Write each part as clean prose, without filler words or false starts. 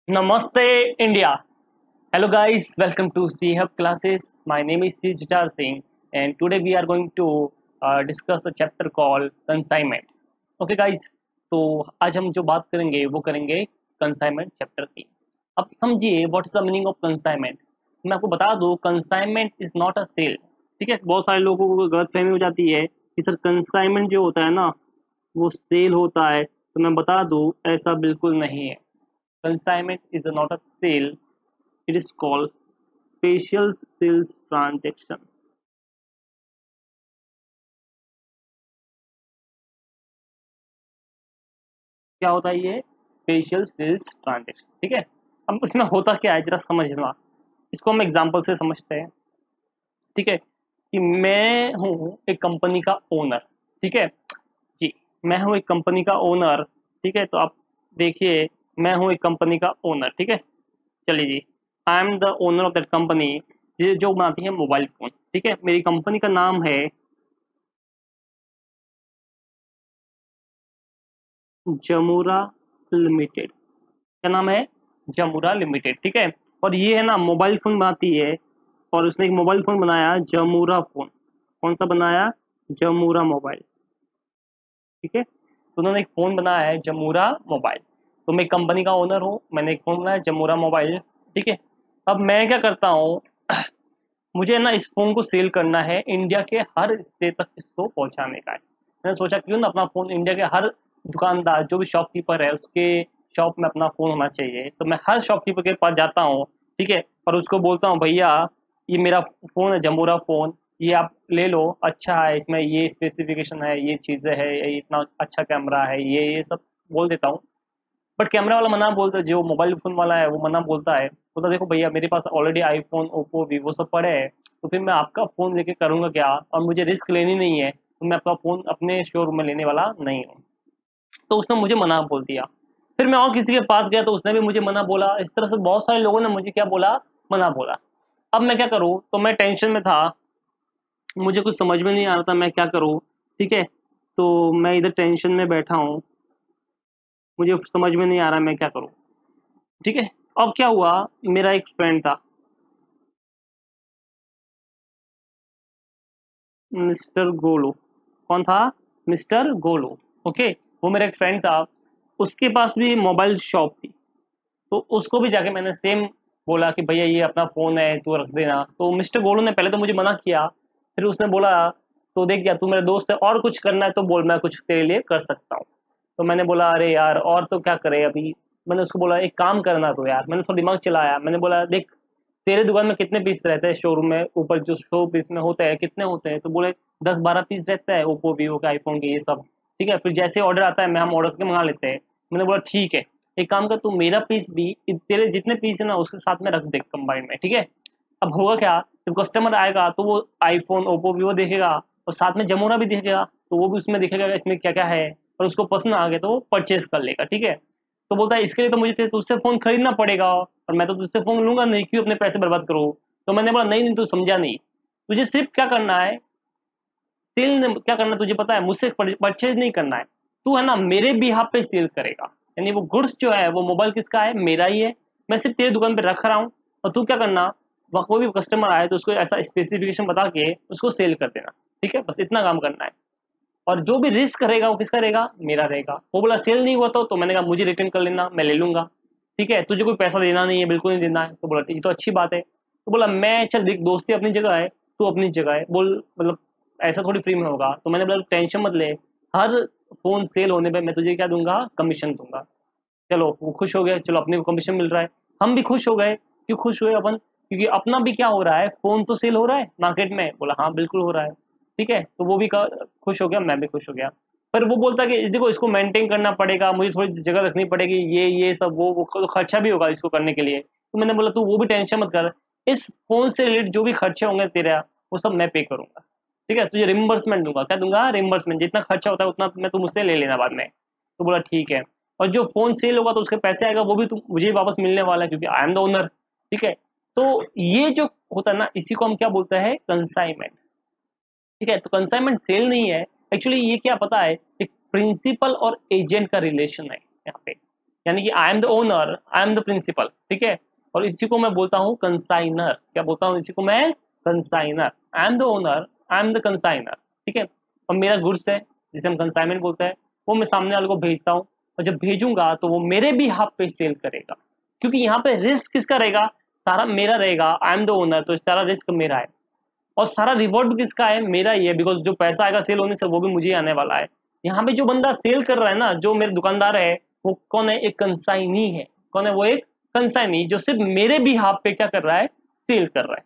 Namaste, India. Hello, guys. Welcome to C Hub classes. My name is C. Juchar Singh, and today we are going to discuss a chapter called consignment. Okay, guys. तो आज हम जो बात करेंगे वो करेंगे consignment chapter की। अब समझिए what is the meaning of consignment. मैं आपको बता दूं consignment is not a sale. ठीक है, बहुत सारे लोगों को गलतफहमी हो जाती है कि सर कंसाइनमेंट जो होता है ना वो सेल होता है। तो मैं बता दूं ऐसा बिल्कुल नहीं है। Consignment is not a sale, it is called special sales transaction। क्या होता है ये स्पेशल सेल्स ट्रांजेक्शन। ठीक है, अब इसमें होता क्या है जरा समझना। इसको हम एग्जांपल से समझते हैं। ठीक है, कि मैं हूँ एक कंपनी का ओनर। ठीक है जी, मैं हूँ एक कंपनी का ओनर। ठीक है, तो आप देखिए मैं हूँ एक कंपनी का ओनर। ठीक है, चलिए जी, I am the owner of that company जो बनाती है मोबाइल फोन। ठीक है, मेरी कंपनी का नाम है जमूरा लिमिटेड। क्या नाम है? जमूरा लिमिटेड। ठीक है, और ये है ना मोबाइल फोन बनाती है। और उसने एक मोबाइल फोन बनाया जमूरा फोन। कौन सा बनाया? जमूरा मोबाइल। ठीक है, तो उन्होंने एक फोन बनाया है जमूरा मोबाइल। तो मैं कंपनी का ओनर हूँ, मैंने एक फोन बनाया जमूरा मोबाइल। ठीक है, अब मैं क्या करता हूँ मुझे ना इस फ़ोन को सेल करना है, इंडिया के हर हिस्से तक इसको पहुँचाने का है। मैंने सोचा क्यों ना अपना फ़ोन इंडिया के हर दुकानदार जो भी शॉपकीपर है उसके शॉप में अपना फ़ोन होना चाहिए। तो मैं हर शॉपकीपर के पास जाता हूँ। ठीक है, और उसको बोलता हूँ भैया ये मेरा फ़ोन है जमूरा फ़ोन, ये आप ले लो, अच्छा है, इसमें ये स्पेसिफिकेशन है, ये चीज़ें है, ये इतना अच्छा कैमरा है, ये सब बोल देता हूँ। बट कैमरा वाला मना बोलता है, जो मोबाइल फोन वाला है वो मना बोलता है, बोलता देखो भैया मेरे पास ऑलरेडी आईफोन ओप्पो वीवो सब पड़े हैं, तो फिर मैं आपका फ़ोन लेके करूँगा क्या, और मुझे रिस्क लेनी नहीं है, तो मैं आपका फ़ोन अपने शोरूम में लेने वाला नहीं हूँ। तो उसने मुझे मना बोल दिया। फिर मैं और किसी के पास गया तो उसने भी मुझे मना बोला। इस तरह से बहुत सारे लोगों ने मुझे क्या बोला, मना बोला। अब मैं क्या करूँ, तो मैं टेंशन में था, मुझे कुछ समझ में नहीं आ रहा था मैं क्या करूँ। ठीक है, तो मैं इधर टेंशन में बैठा हूँ, मुझे समझ में नहीं आ रहा मैं क्या करूँ। ठीक है, अब क्या हुआ, मेरा एक फ्रेंड था मिस्टर गोलू। कौन था? मिस्टर गोलू। ओके, वो मेरा एक फ्रेंड था, उसके पास भी मोबाइल शॉप थी। तो उसको भी जाके मैंने सेम बोला कि भैया ये अपना फ़ोन है तू रख देना। तो मिस्टर गोलू ने पहले तो मुझे मना किया, फिर उसने बोला तो देख यार तू मेरा दोस्त है, और कुछ करना है तो बोल, मैं कुछ तेरे लिए कर सकता हूँ। तो मैंने बोला अरे यार और तो क्या करे अभी। मैंने उसको बोला एक काम करना तो यार, मैंने थोड़ा दिमाग चलाया, मैंने बोला देख तेरे दुकान में कितने पीस रहते हैं शोरूम में, ऊपर जो शो पीस में होते हैं कितने होते हैं, तो बोले 10-12 पीस रहता है ओप्पो वीवो के आईफोन के ये सब। ठीक है, फिर जैसे ऑर्डर आता है मैं हम ऑर्डर करके मंगा लेते हैं। मैंने बोला ठीक है, एक काम कर तू मेरा पीस भी तेरे जितने पीस है ना उसके साथ में रख दे कंबाइन में। ठीक है, अब होगा क्या, जब कस्टमर आएगा तो वो आईफोन ओप्पो वीवो देखेगा और साथ में जमोरा भी देखेगा, तो वो भी उसमें देखेगा इसमें क्या क्या है, और उसको पसंद आ गया तो वो परचेज कर लेगा। ठीक है, तो बोलता है इसके लिए तो मुझे तुझसे फ़ोन खरीदना पड़ेगा, और मैं तो तुझसे फ़ोन लूंगा नहीं, क्यों अपने पैसे बर्बाद करूँ। तो मैंने बोला नहीं नहीं तू समझा नहीं, तुझे सिर्फ क्या करना है, सेल क्या करना है तुझे पता है, मुझसे परचेज नहीं करना है, तू है ना मेरे बिहाफ पे सेल करेगा। यानी वो गुड्स जो है वो मोबाइल किसका है, मेरा ही है, मैं सिर्फ तेरी दुकान पे रख रहा हूँ, और तू क्या करना, वह कोई भी कस्टमर आए तो उसको ऐसा स्पेसिफिकेशन बता के उसको सेल कर देना। ठीक है, बस इतना काम करना है, और जो भी रिस्क रहेगा वो किसका रहेगा, मेरा रहेगा। वो बोला सेल नहीं हुआ तो मैंने कहा मुझे रिटर्न कर लेना, मैं ले लूंगा। ठीक है, तुझे कोई पैसा देना नहीं है, बिल्कुल नहीं देना है। तो बोला ठीक, तो अच्छी बात है। तो बोला मैं चल देख दोस्ती अपनी जगह है, तू अपनी जगह है, बोल मतलब ऐसा थोड़ी फ्री में होगा। तो मैंने बोला टेंशन मत ले, हर फोन सेल होने पे मैं तुझे क्या दूंगा, कमीशन दूंगा। चलो वो खुश हो गए, चलो अपने को कमीशन मिल रहा है, हम भी खुश हो गए। क्यों खुश हुए अपन, क्योंकि अपना भी क्या हो रहा है, फोन तो सेल हो रहा है मार्केट में। बोला हाँ बिल्कुल हो रहा है। ठीक है, तो वो भी खुश हो गया, मैं भी खुश हो गया। पर वो बोलता कि देखो इसको मेंटेन करना पड़ेगा, मुझे थोड़ी जगह रखनी पड़ेगी, ये सब वो तो खर्चा भी होगा इसको करने के लिए। तो मैंने बोला तू वो भी टेंशन मत कर, इस फोन से रिलेटेड जो भी खर्चे होंगे तेरा वो सब मैं पे करूंगा। ठीक है, तुझे रिम्बर्समेंट दूंगा, क्या दूंगा, रिम्बर्समेंट, जितना खर्चा होता है उतना मैं तुम मुझसे ले लेना बाद में। तो बोला ठीक है, और जो फोन सेल होगा तो उसके पैसे आएगा वो भी तुम मुझे ही वापस मिलने वाला है, क्योंकि आई एम द ओनर। ठीक है, तो ये जो होता है ना इसी को हम क्या बोलते हैं, कंसाइनमेंट। ठीक है, तो कंसाइनमेंट सेल नहीं है, एक्चुअली ये क्या पता है, एक प्रिंसिपल और एजेंट का रिलेशन है यहाँ पे। यानी कि I am the owner, I am the principal, ठीक है। और इसी को मैं बोलता हूँ कंसाइनर। क्या बोलता हूँ इसी को मैं? Consignor. I am the owner, I am the consignor, ठीक है। और मेरा गुड्स है जिसे हम कंसाइनमेंट बोलते हैं, वो मैं सामने वाले को भेजता हूँ, और जब भेजूंगा तो वो मेरे भी हाथ पे सेल करेगा, क्योंकि यहाँ पे रिस्क किसका रहेगा? सारा मेरा रहेगा। आई एम द ओनर, तो सारा रिस्क मेरा है, और सारा रिवॉर्ड भी किसका है? मेरा ही है, बिकॉज जो पैसा आएगा सेल होने से वो भी मुझे ही आने वाला है। यहाँ पे जो बंदा सेल कर रहा है ना, जो मेरे दुकानदार है, वो कौन है? एक कंसाइनी है। कौन है वो? एक कंसाइनी, जो सिर्फ मेरे भी हाथ पे क्या कर रहा है? सेल कर रहा है,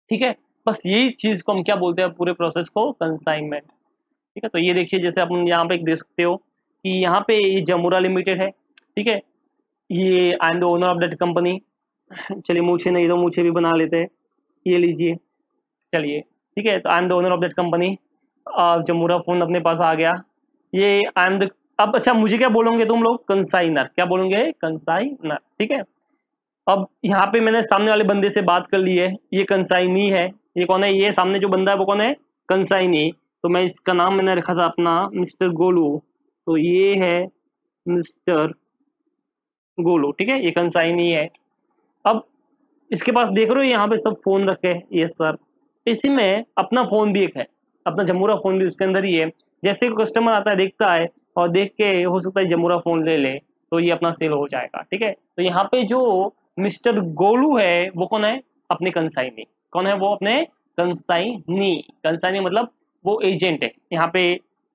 ठीक है। बस यही चीज को हम क्या बोलते हैं? पूरे प्रोसेस को कंसाइनमेंट, ठीक है। तो ये देखिए, जैसे अपन यहाँ पे देख सकते हो कि यहाँ पे ये जमूरा लिमिटेड है, ठीक है। ये आई am the owner of that company. चलिए मूछे नहीं तो मूछे भी बना लेते हैं, ये लीजिए, चलिए, ठीक है। तो I am the owner of that company. जमूरा फोन अपने पास आ गया। ये आई एम द, अब अच्छा मुझे क्या बोलोगे तुम लोग? कंसाइनर। क्या बोलोगे? कंसाइनर, ठीक है। अब यहाँ पे मैंने सामने वाले बंदे से बात कर ली है, ये कंसाइनी है। ये कौन है? ये सामने जो बंदा है वो कौन है? कंसाइनी। तो मैं इसका नाम मैंने रखा था अपना मिस्टर गोलू, तो ये है मिस्टर गोलू, ठीक है। ये कंसाइनी है। अब इसके पास देख रहे हो यहाँ पे सब फोन रखे हैं, ये सर। इसी में अपना फोन भी एक है, अपना जमूरा फोन भी उसके अंदर ही है। जैसे कोई कस्टमर आता है, देखता है, और देख के हो सकता है जमूरा फोन ले ले, तो ये अपना सेल हो जाएगा, ठीक है। तो यहाँ पे जो मिस्टर गोलू है वो कौन है? अपने कंसाइनी। कौन है वो? अपने कंसाइनी। कंसाइनी मतलब वो एजेंट है यहाँ पे।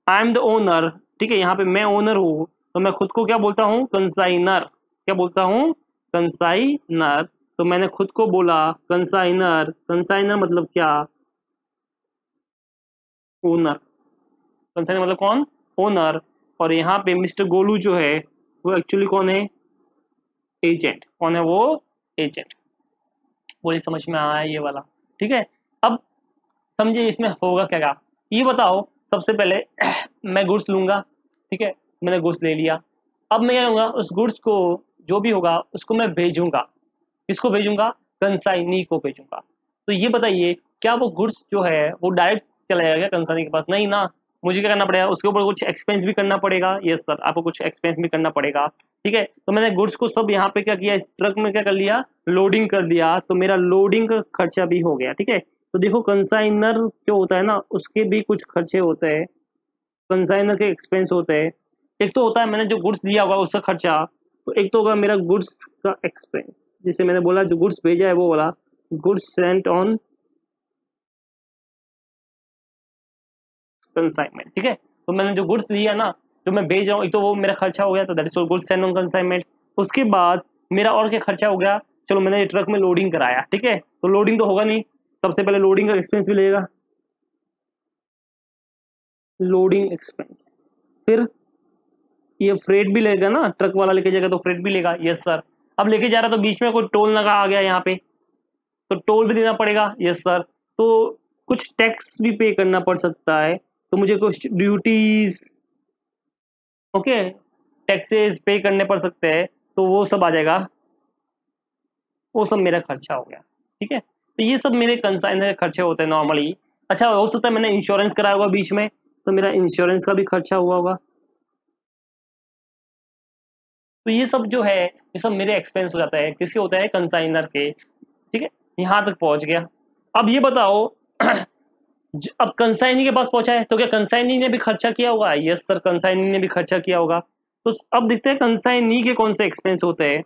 आई एम द ओनर, ठीक है। यहाँ पे मैं ओनर हूँ, तो मैं खुद को क्या बोलता हूँ? कंसाइनर। क्या बोलता हूँ? कंसाइनर। तो मैंने खुद को बोला कंसाइनर। कंसाइनर मतलब क्या? ओनर। कंसाइनर मतलब कौन? ओनर। और यहाँ पे मिस्टर गोलू जो है वो एक्चुअली कौन है? एजेंट। कौन है वो? एजेंट। बोलिए, समझ में आया ये वाला? ठीक है। अब समझिए इसमें होगा क्या क्या, ये बताओ। सबसे पहले मैं गुड्स लूंगा, ठीक है। मैंने गुड्स ले लिया। अब मैं क्या करूंगा? उस गुड्स को, जो भी होगा उसको मैं भेजूंगा। किसको भेजूंगा? कंसाइनी को भेजूंगा। तो ये बताइए, क्या वो गुड्स जो है वो डायरेक्ट चला जाएगा क्या कंसाइनी के पास? नहीं ना, मुझे क्या करना पड़ेगा? उसके ऊपर कुछ एक्सपेंस भी करना पड़ेगा। यस सर, आपको कुछ एक्सपेंस भी करना पड़ेगा, ठीक है। तो मैंने गुड्स को सब यहाँ पे क्या किया? इस ट्रक में क्या कर लिया? लोडिंग कर दिया। तो मेरा लोडिंग का खर्चा भी हो गया, ठीक है। तो देखो, कंसाइनर जो होता है ना, उसके भी कुछ खर्चे होते हैं, कंसाइनर के एक्सपेंस होते हैं। एक तो होता है मैंने जो गुड्स दिया होगा उसका खर्चा, तो एक तो होगा मेरा गुड्स का एक्सपेंस, जिसे मैंने बोला जो गुड्स भेजा है वो वाला, गुड्स सेंट ऑन कंसाइनमेंट, ठीक है। तो मैंने जो गुड्स लिया ना, जो मैं भेज रहा हूँ, एक तो वो मेरा खर्चा हो गया, तो that is goods Saint on consignment. उसके बाद मेरा और क्या खर्चा हो गया? चलो, मैंने ट्रक में लोडिंग कराया, ठीक है। तो लोडिंग तो होगा नहीं, सबसे पहले लोडिंग का एक्सपेंस भी लगेगा, लोडिंग एक्सपेंस। फिर ये फ्रेट भी लेगा ना, ट्रक वाला लेके जाएगा तो फ्रेट भी लेगा। Yes sir. अब लेके जा रहा तो बीच में कोई टोल लगा आ गया यहाँ पे, तो टोल भी देना पड़ेगा। Yes sir. तो कुछ टैक्स भी पे करना पड़ सकता है, तो मुझे कुछ ड्यूटीज, ओके, टैक्सेस पे करने पड़ सकते हैं, तो वो सब आ जाएगा, वो सब मेरा खर्चा हो गया, ठीक है। तो ये सब मेरे कंसाइनर के खर्चे होते हैं नॉर्मली। अच्छा, हो सकता है मैंने इंश्योरेंस कराया होगा बीच में, तो मेरा इंश्योरेंस का भी खर्चा हुआ होगा। तो ये सब जो है, ये सब मेरे एक्सपेंस हो जाता है। किसके होता है? कंसाइनर के, ठीक है। यहाँ तक पहुंच गया। अब ये बताओ, अब कंसाइनी के पास पहुंचा है, तो क्या कंसाइनी ने भी खर्चा किया होगा? यस सर, कंसाइनी ने भी खर्चा किया होगा। तो अब देखते हैं कंसाइनी के कौन से एक्सपेंस होते हैं।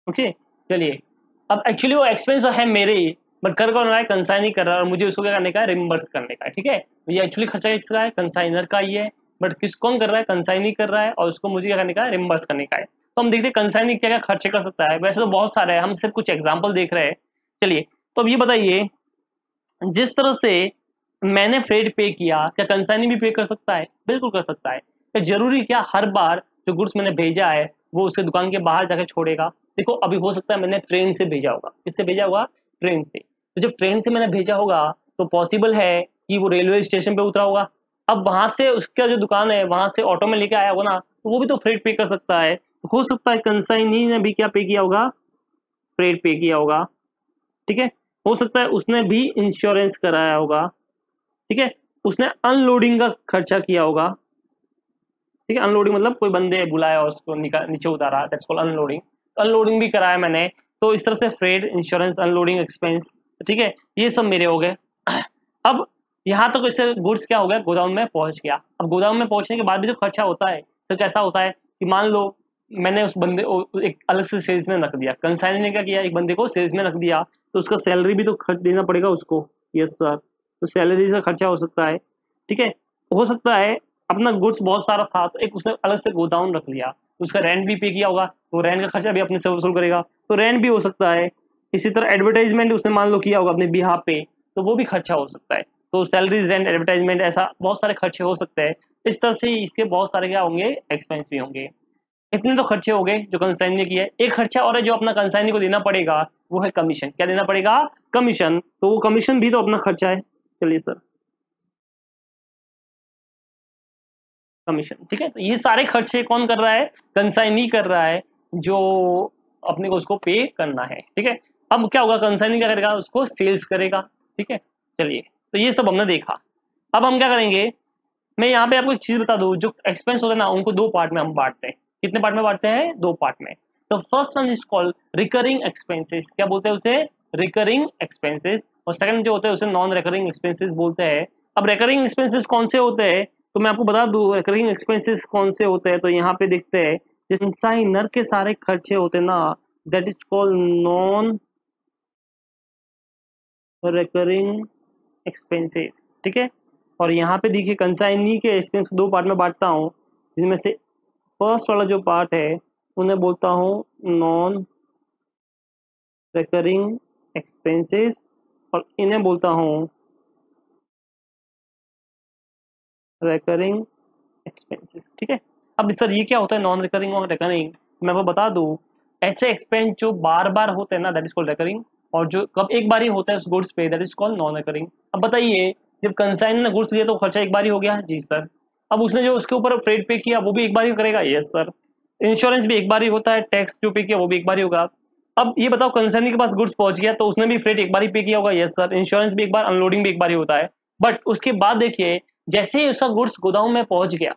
ओके, चलिए। अब एक्चुअली वो एक्सपेंस है मेरे ही, बट कर कौन रहा है? कंसाइनी कर रहा है, और मुझे उसको क्या करने का है? रिम्बर्स करने का है, ठीक है। तो ये एक्चुअली खर्चा किसका है? कंसाइनर का ही है, बट किस कौन कर रहा है? कंसाइनी कर रहा है, और उसको मुझे क्या करने का है? रिम्बर्स करने का है। तो हम देखते हैं कंसाइनी क्या क्या खर्चे कर सकता है। वैसे तो बहुत सारे हैं, हम सिर्फ कुछ एग्जाम्पल देख रहे हैं। चलिए, तो अब ये बताइए, जिस तरह से मैंने फ्रेट पे किया, क्या कंसाइनी भी पे कर सकता है? बिल्कुल कर सकता है। तो जरूरी क्या हर बार जो गुड्स मैंने भेजा है वो उसके दुकान के बाहर जाकर छोड़ेगा? देखो, अभी हो सकता है मैंने ट्रेन से भेजा होगा। किससे भेजा होगा? ट्रेन से। तो जब ट्रेन से मैंने भेजा होगा, तो पॉसिबल है कि वो रेलवे स्टेशन पे उतरा होगा। अब वहां से उसका जो दुकान है वहां से ऑटो में लेके आया होगा ना, तो वो भी तो फ्रेट पे कर सकता है। तो हो सकता है कंसाइनी ने भी क्या पे किया होगा? फ्रेट पे किया होगा, ठीक है। हो सकता है उसने भी इंश्योरेंस कराया होगा, ठीक है, उसने अनलोडिंग का खर्चा किया होगा। ठीक है, अनलोडिंग मतलब कोई बंदे बुलाया और उसको नीचे उतारा, दैट्स कॉल्ड अनलोडिंग। अनलोडिंग भी कराया मैंने, तो इस तरह से फ्रेट, इंश्योरेंस, अनलोडिंग एक्सपेंस, ठीक है, ये सब मेरे हो गए। अब यहाँ तक इससे गुड्स क्या हो गया, गोदाम में पहुंच गया। अब गोदाम में पहुंचने के बाद भी जो खर्चा होता है, तो कैसा होता है कि मान लो मैंने उस बंदे को एक अलग से सेल्स में रख दिया, कंसाइन ने क्या किया, एक बंदे को सेल्स में रख दिया, तो उसका सैलरी भी तो खर्च देना पड़ेगा उसको। यस सर, तो सैलरी से खर्चा हो सकता है। ठीक है, हो सकता है अपना गुड्स बहुत सारा था, तो एक उसने अलग से गोदाम रख लिया, तो उसका रेंट भी पे किया होगा, तो रेंट का खर्चा भी अपने से वसूल करेगा, तो रेंट भी हो सकता है। इसी तरह एडवर्टाइजमेंट उसने मान लो किया होगा अपने बिहाफ पे, तो वो भी खर्चा हो सकता है। तो सैलरीज, रेंट, एडवर्टाइजमेंट, ऐसा बहुत सारे खर्चे हो सकते हैं। इस तरह से इसके बहुत सारे क्या होंगे, एक्सपेंस भी होंगे। इतने तो खर्चे हो गए जो कंसाइनी किए। एक खर्चा और है जो अपना कंसाइनी को देना पड़ेगा, वो है कमीशन। क्या देना पड़ेगा, कमीशन। तो वो कमीशन भी तो अपना खर्चा है। चलिए सर, कमीशन, ठीक है। तो ये सारे खर्चे कौन कर रहा है, कंसाइनी कर रहा है, जो अपने को उसको पे करना है। ठीक है, अब क्या होगा, कंसाइनी क्या करेगा, उसको सेल्स करेगा। ठीक है, चलिए, तो ये सब हमने देखा। अब हम क्या करेंगे, मैं यहाँ पे आपको एक चीज बता दूं, जो एक्सपेंस होता है ना, उनको दो पार्ट में हम बांटते हैं। कितने पार्ट में बांटते हैं, दो पार्ट में। तो first one is called recurring expenses. क्या बोलते हैं उसे, रिकरिंग एक्सपेंसेस। और सेकंड जो होते हैं उसे नॉन रिकरिंग एक्सपेंसेस बोलते हैं। अब रिकरिंग एक्सपेंसेस कौन से होते हैं, तो मैं आपको बता दूं रिकरिंग एक्सपेंसेस कौन से होते हैं। तो यहाँ पे देखते हैं, जैसे कंसाइनर के सारे खर्चे होते हैं ना, that is called non recurring expenses. ठीक है, और यहाँ पे देखिए कंसाइनी के एक्सपेंस को दो पार्ट में बांटता हूँ, जिनमें से फर्स्ट वाला जो पार्ट है उन्हें बोलता हूँ नॉन रिकरिंग एक्सपेंसेस, और इन्हें बोलता हूँ रिकरिंग एक्सपेंसेस। ठीक है, अब सर ये क्या होता है नॉन रिकरिंग और रिकरिंग, मैं आपको बता दूं, ऐसे एक्सपेंस जो बार बार होते हैं ना, दैट इज कॉल्ड रिकरिंग, और जो कब एक बार ही होता है उस गुड्स पे, that is called non recurring. अब बताइए, जब कंसाइन ने गुड्स लिया तो खर्चा एक बार ही हो गया, जी सर। अब उसने जो उसके ऊपर फ्रेट पे किया वो भी एक बार ही करेगा, यस सर। इंश्योरेंस भी एक बार ही होता है, टैक्स जो पे किया वो भी एक बार ही होगा। अब ये बताओ, कंसाइनी के पास गुड्स पहुंच गया तो उसने भी फ्रेट एक बार ही पे किया होगा, यस सर। इंश्योरेंस भी एक बार, अनलोडिंग भी एक बार ही होता है। बट उसके बाद देखिए, जैसे ही उसका गुड्स गोदाम में पहुंच गया,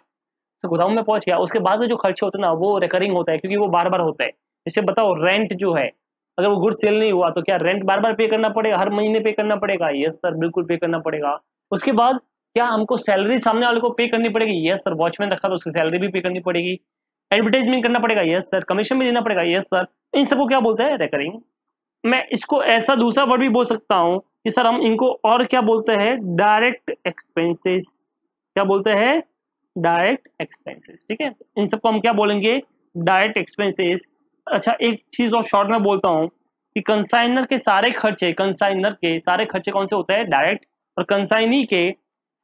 तो गोदाम में पहुंच गया, उसके बाद के जो खर्चे होते हैं ना, वो रिकरिंग होता है, क्योंकि वो बार बार होता है। जैसे बताओ, रेंट जो है, अगर वो गुड्स सेल नहीं हुआ तो क्या रेंट बार बार पे करना पड़ेगा, हर महीने पे करना पड़ेगा, यस सर, बिल्कुल पे करना पड़ेगा। उसके बाद क्या हमको सैलरी सामने वाले को पे करनी पड़ेगी, यस सर। वॉचमैन रखा तो उसकी सैलरी भी पे करनी पड़ेगी। एडवर्टाइजमेंट करना पड़ेगा, यस सर। कमीशन भी देना पड़ेगा, यस सर। इन सबको क्या बोलते हैं, रिकरिंग। मैं इसको ऐसा दूसरा वर्ड भी बोल सकता हूँ कि सर हम इनको और क्या बोलते हैं, डायरेक्ट एक्सपेंसेस। क्या बोलते हैं, डायरेक्ट एक्सपेंसेस। ठीक है, इन सबको हम क्या बोलेंगे, डायरेक्ट एक्सपेंसेस। अच्छा, एक चीज और शॉर्ट में बोलता हूँ कि कंसाइनर के सारे खर्चे, कंसाइनर के सारे खर्चे कौन से होते हैं, डायरेक्ट। और कंसाइनी के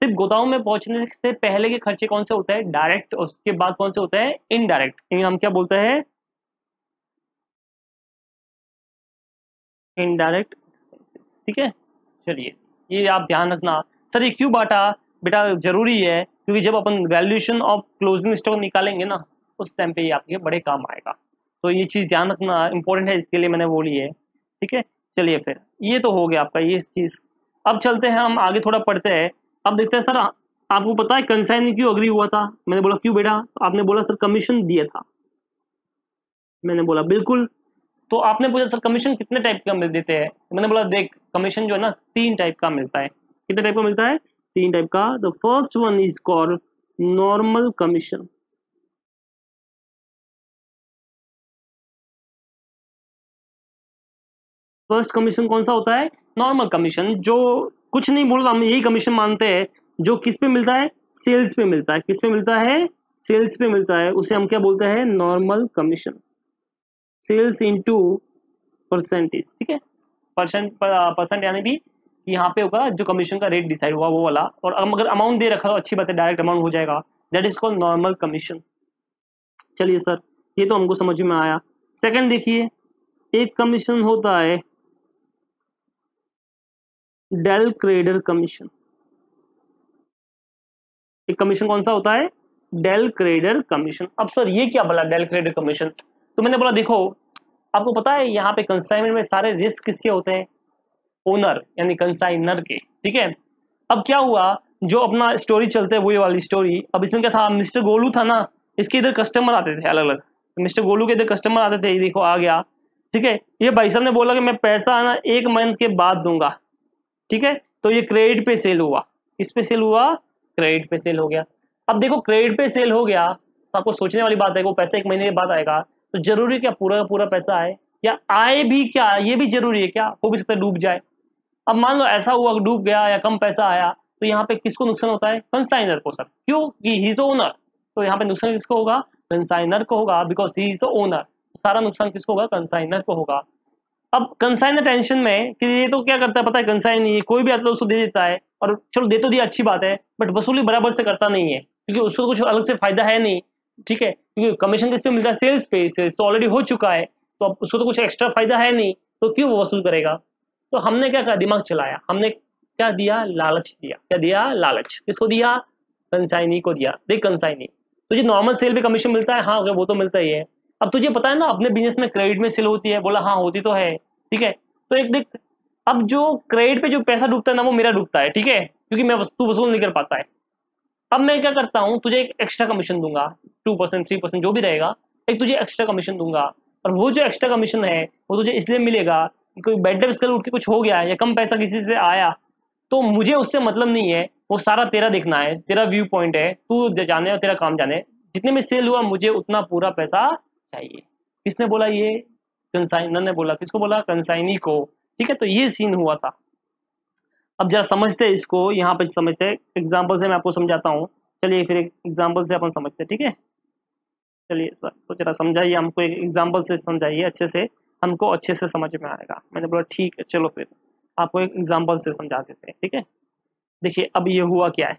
सिर्फ गोदाम में पहुंचने से पहले के खर्चे कौन से होते हैं, डायरेक्ट। और उसके बाद कौन से होते हैं, इनडायरेक्ट। इन्हें हम क्या बोलते हैं, इनडायरेक्ट एक्सपेंसेस। ठीक है, चलिए, ये आप ध्यान रखना। सर ये क्यों बांटा, बेटा जरूरी है, क्योंकि जब अपन वैल्यूएशन ऑफ क्लोजिंग स्टॉक निकालेंगे ना, उस टाइम पे ये आपके बड़े काम आएगा। तो ये चीज ध्यान रखना, इंपॉर्टेंट है, इसके लिए मैंने बोली है। ठीक है, चलिए फिर ये तो हो गया आपका ये चीज। अब चलते हैं हम आगे, थोड़ा पढ़ते हैं। अब देखते हैं सर, आपको पता है कंसाइन क्यों अग्री हुआ था। मैंने बोला क्यों बेटा, तो आपने बोला सर कमीशन दिया था। मैंने बोला बिल्कुल। तो आपने पूछा सर कमीशन कितने टाइप का मिल देते हैं, तो मैंने बोला देख, कमीशन जो है ना, तीन टाइप का मिलता है। कितने टाइप का मिलता है, तीन टाइप का। The first one is called normal commission. First commission कौन सा होता है, नॉर्मल कमीशन, जो कुछ नहीं बोल रहा, हम यही कमीशन मानते हैं, जो किस पे मिलता है, सेल्स पे मिलता है। किस पे मिलता है, सेल्स पे मिलता है, उसे हम क्या बोलते हैं, normal commission. Sales into percentage. ठीक है, परसेंट यानी भी यहाँ पे होगा जो कमीशन का रेट डिसाइड हुआ वो वाला। और अगर अमाउंट दे रखा तो अच्छी बात है, डायरेक्ट अमाउंट हो जाएगा, that is called normal commission. चलिए सर, ये तो हमको समझ में आया। सेकंड देखिए, एक कमीशन होता है डेल क्रेडर कमीशन। एक कमीशन कौन सा होता है, डेल क्रेडर कमीशन। अब सर ये क्या बोला, डेल क्रेडर कमीशन। तो मैंने बोला देखो, आपको पता है यहाँ पे कंसाइनमेंट में सारे रिस्क किसके होते हैं, ओनर यानी कंसाइनर के। ठीक है, अब क्या हुआ, जो अपना स्टोरी चलते है वही वाली स्टोरी। अब इसमें क्या था, मिस्टर गोलू था ना, इसके इधर कस्टमर आते थे अलग अलग, मिस्टर गोलू के इधर कस्टमर आते थे, ये देखो आ गया। ठीक है, ये भाई साहब ने बोला कि मैं पैसा ना 1 मंथ के बाद दूंगा। ठीक है, तो ये क्रेडिट पे सेल हुआ। किस पे सेल हुआ, क्रेडिट पे सेल हो गया। अब देखो क्रेडिट पे सेल हो गया तो आपको सोचने वाली बात है, वो पैसा 1 महीने के बाद आएगा, तो जरूरी क्या पूरा का पूरा पैसा आए, या आए भी क्या, ये भी जरूरी है क्या, हो भी सकता है डूब जाए। अब मान लो ऐसा हुआ कि डूब गया या कम पैसा आया, तो यहाँ पे किसको नुकसान होता है, कंसाइनर को सर, क्यों कि ही इज द ओनर। तो यहाँ पे नुकसान किसको होगा, कंसाइनर को होगा, because he is the owner. सारा नुकसान किसको होगा, कंसाइनर को होगा। अब कंसाइनर टेंशन में कि ये तो क्या करता है पता है, कंसाइन नहीं, कोई भी आता है उसको दे देता है, और चलो दे तो दिया अच्छी बात है, बट वसूली बराबर से करता नहीं है, क्योंकि उसको कुछ अलग से फायदा है नहीं। ठीक है, क्योंकि कमीशन किस पे मिलता है, सेल्स पे, सेल्स तो ऑलरेडी हो चुका है, तो अब उसको तो कुछ एक्स्ट्रा फायदा है नहीं, तो क्यों वो वसूल करेगा। तो हमने क्या कहा, दिमाग चलाया, हमने क्या दिया, लालच दिया। क्या दिया, लालच। किसको दिया, कंसाइनी को दिया। देख कंसाइनी, तुझे नॉर्मल सेल पे कमीशन मिलता है, हाँ वो तो मिलता ही है। अब तुझे पता है ना अपने बिजनेस में क्रेडिट में सेल होती है, बोला हाँ होती तो है। ठीक है, तो एक देख, अब जो क्रेडिट पे जो पैसा डूबता है ना, वो मेरा डूबता है। ठीक है, क्योंकि मैं वस्तु वसूल नहीं कर पाता है। अब मैं क्या करता हूँ, तुझे एक एक्स्ट्रा कमीशन दूंगा, 2% 3% जो भी रहेगा, एक तुझे एक्स्ट्रा कमीशन दूंगा। और वो जो एक्स्ट्रा कमीशन है वो तुझे इसलिए मिलेगा कि कोई बैड डेब्ट कल उठ के कुछ हो गया या कम पैसा किसी से आया, तो मुझे उससे मतलब नहीं है, वो सारा तेरा देखना है, तेरा व्यू पॉइंट है, तू जाने और तेरा काम जाने, जितने में सेल हुआ मुझे उतना पूरा पैसा चाहिए। किसने बोला ये, कंसाइनर ने बोला। किसको बोला, कंसाइनी को। ठीक है, तो ये सीन हुआ था। अब जरा समझते हैं इसको, यहाँ पे समझते हैं, एग्जाम्पल से मैं आपको समझाता हूँ। चलिए फिर एक एग्जाम्पल से अपन समझते हैं। ठीक है, चलिए सर तो जरा समझाइए हमको, एक एग्जाम्पल से समझाइए अच्छे से, हमको अच्छे से समझ में आएगा। मैंने बोला ठीक है, चलो फिर आपको एक एग्जाम्पल से समझा देते हैं। ठीक है, देखिए अब ये हुआ क्या है,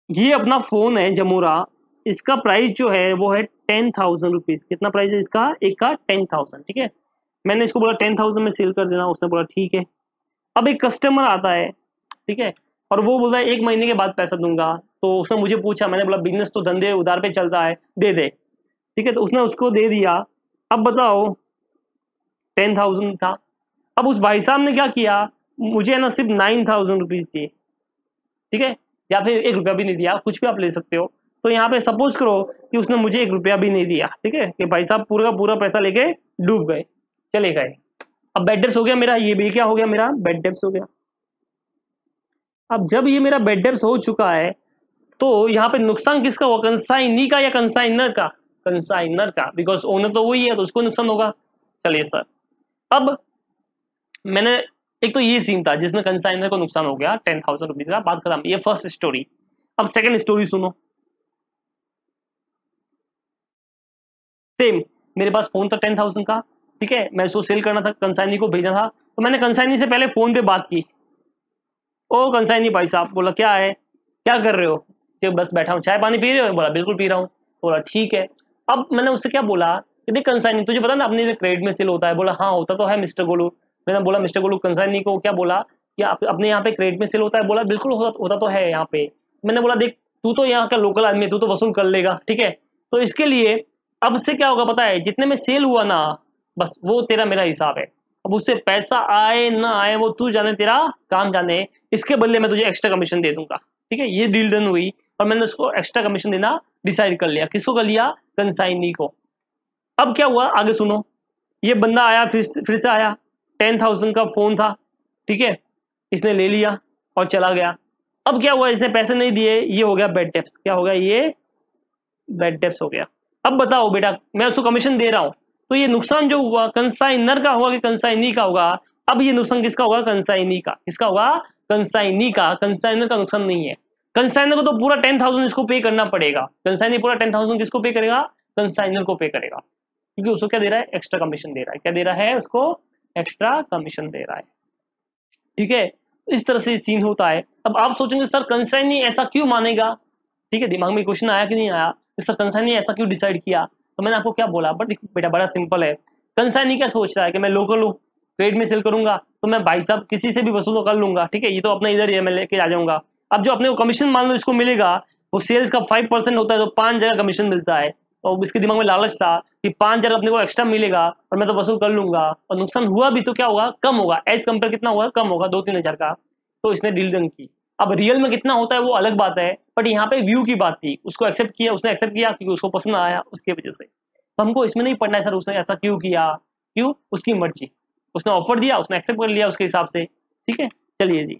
ये अपना फोन है जमूरा, इसका प्राइस जो है वो है 10,000 रुपीज। कितना प्राइस है इसका, एक का 10,000। ठीक है, मैंने इसको बोला 10,000 में सेल कर देना, उसने बोला ठीक है। अब एक कस्टमर आता है, ठीक है, और वो बोलता है 1 महीने के बाद पैसा दूंगा। तो उसने मुझे पूछा, मैंने बोला बिजनेस तो धंधे उधार पे चलता है, दे दे। ठीक है, तो उसने उसको दे दिया। अब बताओ 10,000 था। अब उस भाई साहब ने क्या किया, मुझे है ना सिर्फ 9,000 रुपीज दिए। ठीक है, या फिर 1 रुपया भी नहीं दिया, कुछ भी आप ले सकते हो। तो यहाँ पे सपोज करो कि उसने मुझे 1 रुपया भी नहीं दिया। ठीक है, कि भाई साहब पूरा का पूरा पैसा लेके डूब गए, चले गए। अब बेड डेप्स हो गया मेरा, ये भी क्या हो गया, मेरा बेड डेप्स हो गया। अब जब ये मेरा बेड डेप्स हो चुका है, तो यहाँ पे नुकसान किसका हुआ, कंसाइनी का या कंसाइनर का, कंसाइनर का, बिकॉज ओनर तो वही है, तो उसको नुकसान होगा। चलिए सर, अब मैंने, एक तो ये सीन था जिसमें कंसाइनर को नुकसान हो गया 10,000 रुपीज का, बात खत्म, ये फर्स्ट स्टोरी। अब सेकंड स्टोरी सुनो। सेम, मेरे पास फोन था 10,000 का। ठीक है, मैं उसको सेल करना था, कंसाइनी को भेजना था, तो मैंने कंसाइनी से पहले फोन पे बात की। ओ कंसाइनी भाई साहब, बोला क्या है, क्या कर रहे हो, कि बस बैठा हूँ, चाय पानी पी रहे हो, बोला बिल्कुल पी रहा हूँ। बोला ठीक है। अब मैंने उससे क्या बोला कि देख कंसाइनी, तुझे पता ना अपने क्रेडिट में सेल होता है। बोला हाँ होता तो है मिस्टर गोलू। मैंने बोला मिस्टर गोलू, कंसाइनी को क्या बोला कि अपने यहाँ पे क्रेडिट में सेल होता है। बोला बिल्कुल होता तो है यहाँ पे। मैंने बोला देख, तू तो यहाँ का लोकल आदमी है, तू तो वसूल कर लेगा। ठीक है, तो इसके लिए अब से क्या होगा पता है, जितने में सेल हुआ ना, बस वो तेरा मेरा हिसाब है। अब उससे पैसा आए ना आए वो तू जाने, तेरा काम जाने, इसके बदले में तुझे एक्स्ट्रा कमीशन दे दूंगा। ठीक है, ये डील डन हुई, और मैंने उसको एक्स्ट्रा कमीशन देना डिसाइड कर लिया। किसको कर लिया, कंसाइनी को। अब क्या हुआ आगे सुनो। ये बंदा आया, फिर से आया, 10,000 का फोन था। ठीक है, इसने ले लिया और चला गया। अब क्या हुआ, इसने पैसे नहीं दिए, ये हो गया बेड डेप्स। क्या हो गया, ये बेड डेप्स हो गया। अब बताओ बेटा, मैं उसको कमीशन दे रहा हूं, तो ये नुकसान जो हुआ कंसाइनर का होगा कि कंसाइनी का होगा। अब ये नुकसान किसका होगा, कंसाइनी का। किसका होगा, कंसाइनी का। कंसाइनर का नुकसान नहीं है। कंसाइनर को तो पूरा 10,000 इसको पे करना पड़ेगा। कंसाइनी पूरा 10,000 किसको पे करेगा, कंसाइनर को पे करेगा, क्योंकि उसको क्या दे रहा है, एक्स्ट्रा कमीशन दे रहा है। क्या दे रहा है, उसको एक्स्ट्रा कमीशन दे रहा है। ठीक है, इस तरह से सीन होता है। अब आप सोचेंगे सर कंसाइनी ऐसा क्यों मानेगा। ठीक है, दिमाग में क्वेश्चन आया कि नहीं आया, सर कंसाइनी ऐसा क्यों डिसाइड किया। तो मैंने आपको क्या बोला, बट बेटा बड़ा सिंपल है। कंसाइनी क्या सोच रहा है कि मैं लोकल हूँ, ट्रेड में सेल करूंगा, तो मैं भाई साहब किसी से भी वसूल कर लूंगा। ठीक है, ये तो अपना इधर ही है, मैं लेके आ जाऊंगा। अब जो अपने को कमीशन मान लो इसको मिलेगा, वो सेल्स का 5% होता है, तो 5 जगह कमीशन मिलता है। और इसके दिमाग में लालच था कि 5 जगह अपने को एक्स्ट्रा मिलेगा और मैं तो वसूल कर लूंगा, और नुकसान हुआ भी तो क्या होगा, कम होगा। एज कंपेयर कितना होगा, कम होगा, 2-3 हजार का। तो इसने डील डन की। अब रियल में कितना होता है वो अलग बात है, बट यहाँ पे व्यू की बात थी, उसको एक्सेप्ट किया, उसने एक्सेप्ट किया क्योंकि उसको पसंद आया उसकी वजह से। तो हमको इसमें नहीं पढ़ना है सर उसने ऐसा क्यों किया, क्यों, उसकी मर्जी, उसने ऑफर दिया, उसने एक्सेप्ट कर लिया उसके हिसाब से, ठीक है। चलिए जी,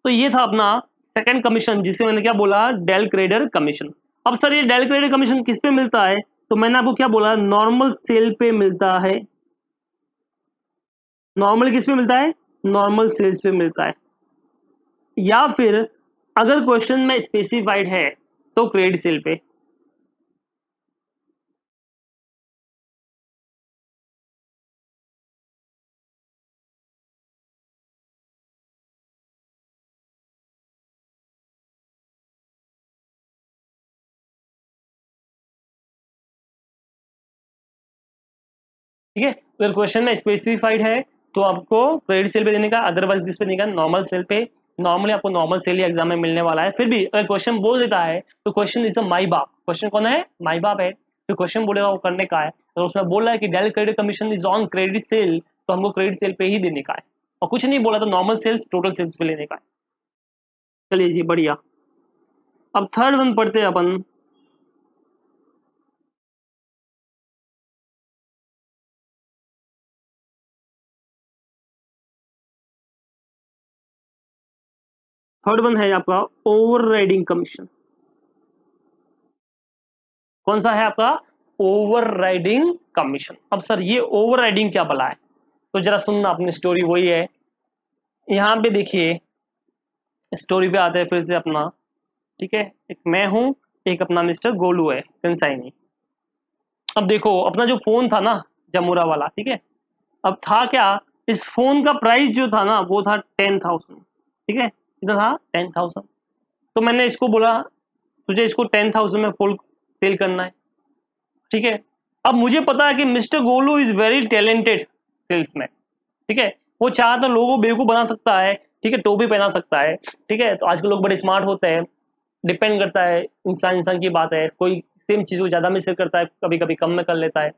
तो ये था अपना सेकंड कमीशन जिसे मैंने क्या बोला, डेल क्रेडर कमीशन। अब सर ये डेल क्रेडर कमीशन किस पे मिलता है, तो मैंने आपको क्या बोला, नॉर्मल सेल पे मिलता है। नॉर्मल किस पे मिलता है, नॉर्मल सेल्स पे मिलता है, या फिर अगर क्वेश्चन में स्पेसिफाइड है तो क्रेडिट सेल पे। ठीक है, अगर क्वेश्चन में स्पेसिफाइड है तो आपको क्रेडिट सेल पे देने का, अदरवाइज किस पे देने का, नॉर्मल सेल पे। नॉर्मली आपको नॉर्मल सेल ही एग्जाम में मिलने वाला है, फिर भी अगर क्वेश्चन बोल देता है तो क्वेश्चन इज अ माई बाप, क्वेश्चन कौन है, माई बाप है, तो क्वेश्चन बोलेगा वो करने का है। तो उसमें बोल रहा है कि del credere commission is on credit sale, तो हमको क्रेडिट सेल पे ही देने का है, और कुछ नहीं बोला तो नॉर्मल सेल्स टोटल सेल्स पे लेने का है। चलिए जी बढ़िया, अब थर्ड वन पढ़ते हैं अपन। थर्ड वन है आपका ओवर राइडिंग कमीशन। कौन सा है आपका, ओवर राइडिंग कमीशन। अब सर ये ओवर राइडिंग क्या भला है, तो जरा सुनना अपनी स्टोरी वही है। यहाँ पे देखिए, स्टोरी पे आते हैं फिर से अपना, ठीक है। एक मैं हूँ, एक अपना मिस्टर गोलू है कंसाइनी। अब देखो अपना जो फोन था ना, जमुरा वाला, ठीक है। अब था क्या, इस फोन का प्राइस जो था ना वो था 10,000, ठीक है, कितना था 10,000। तो मैंने इसको बोला तुझे इसको 10,000 में फुल सेल करना है, ठीक है। अब मुझे पता है कि mister Golu is very talented salesman, ठीक है। वो चाहे तो लोगों को बेवकूफ बना सकता है, ठीक है, टोपी पहना सकता है, ठीक है। तो आजकल लोग बड़े स्मार्ट होते हैं, डिपेंड करता है, इंसान इंसान की बात है, कोई सेम चीज को ज्यादा में सेल करता है, कभी कभी कम में कर लेता है।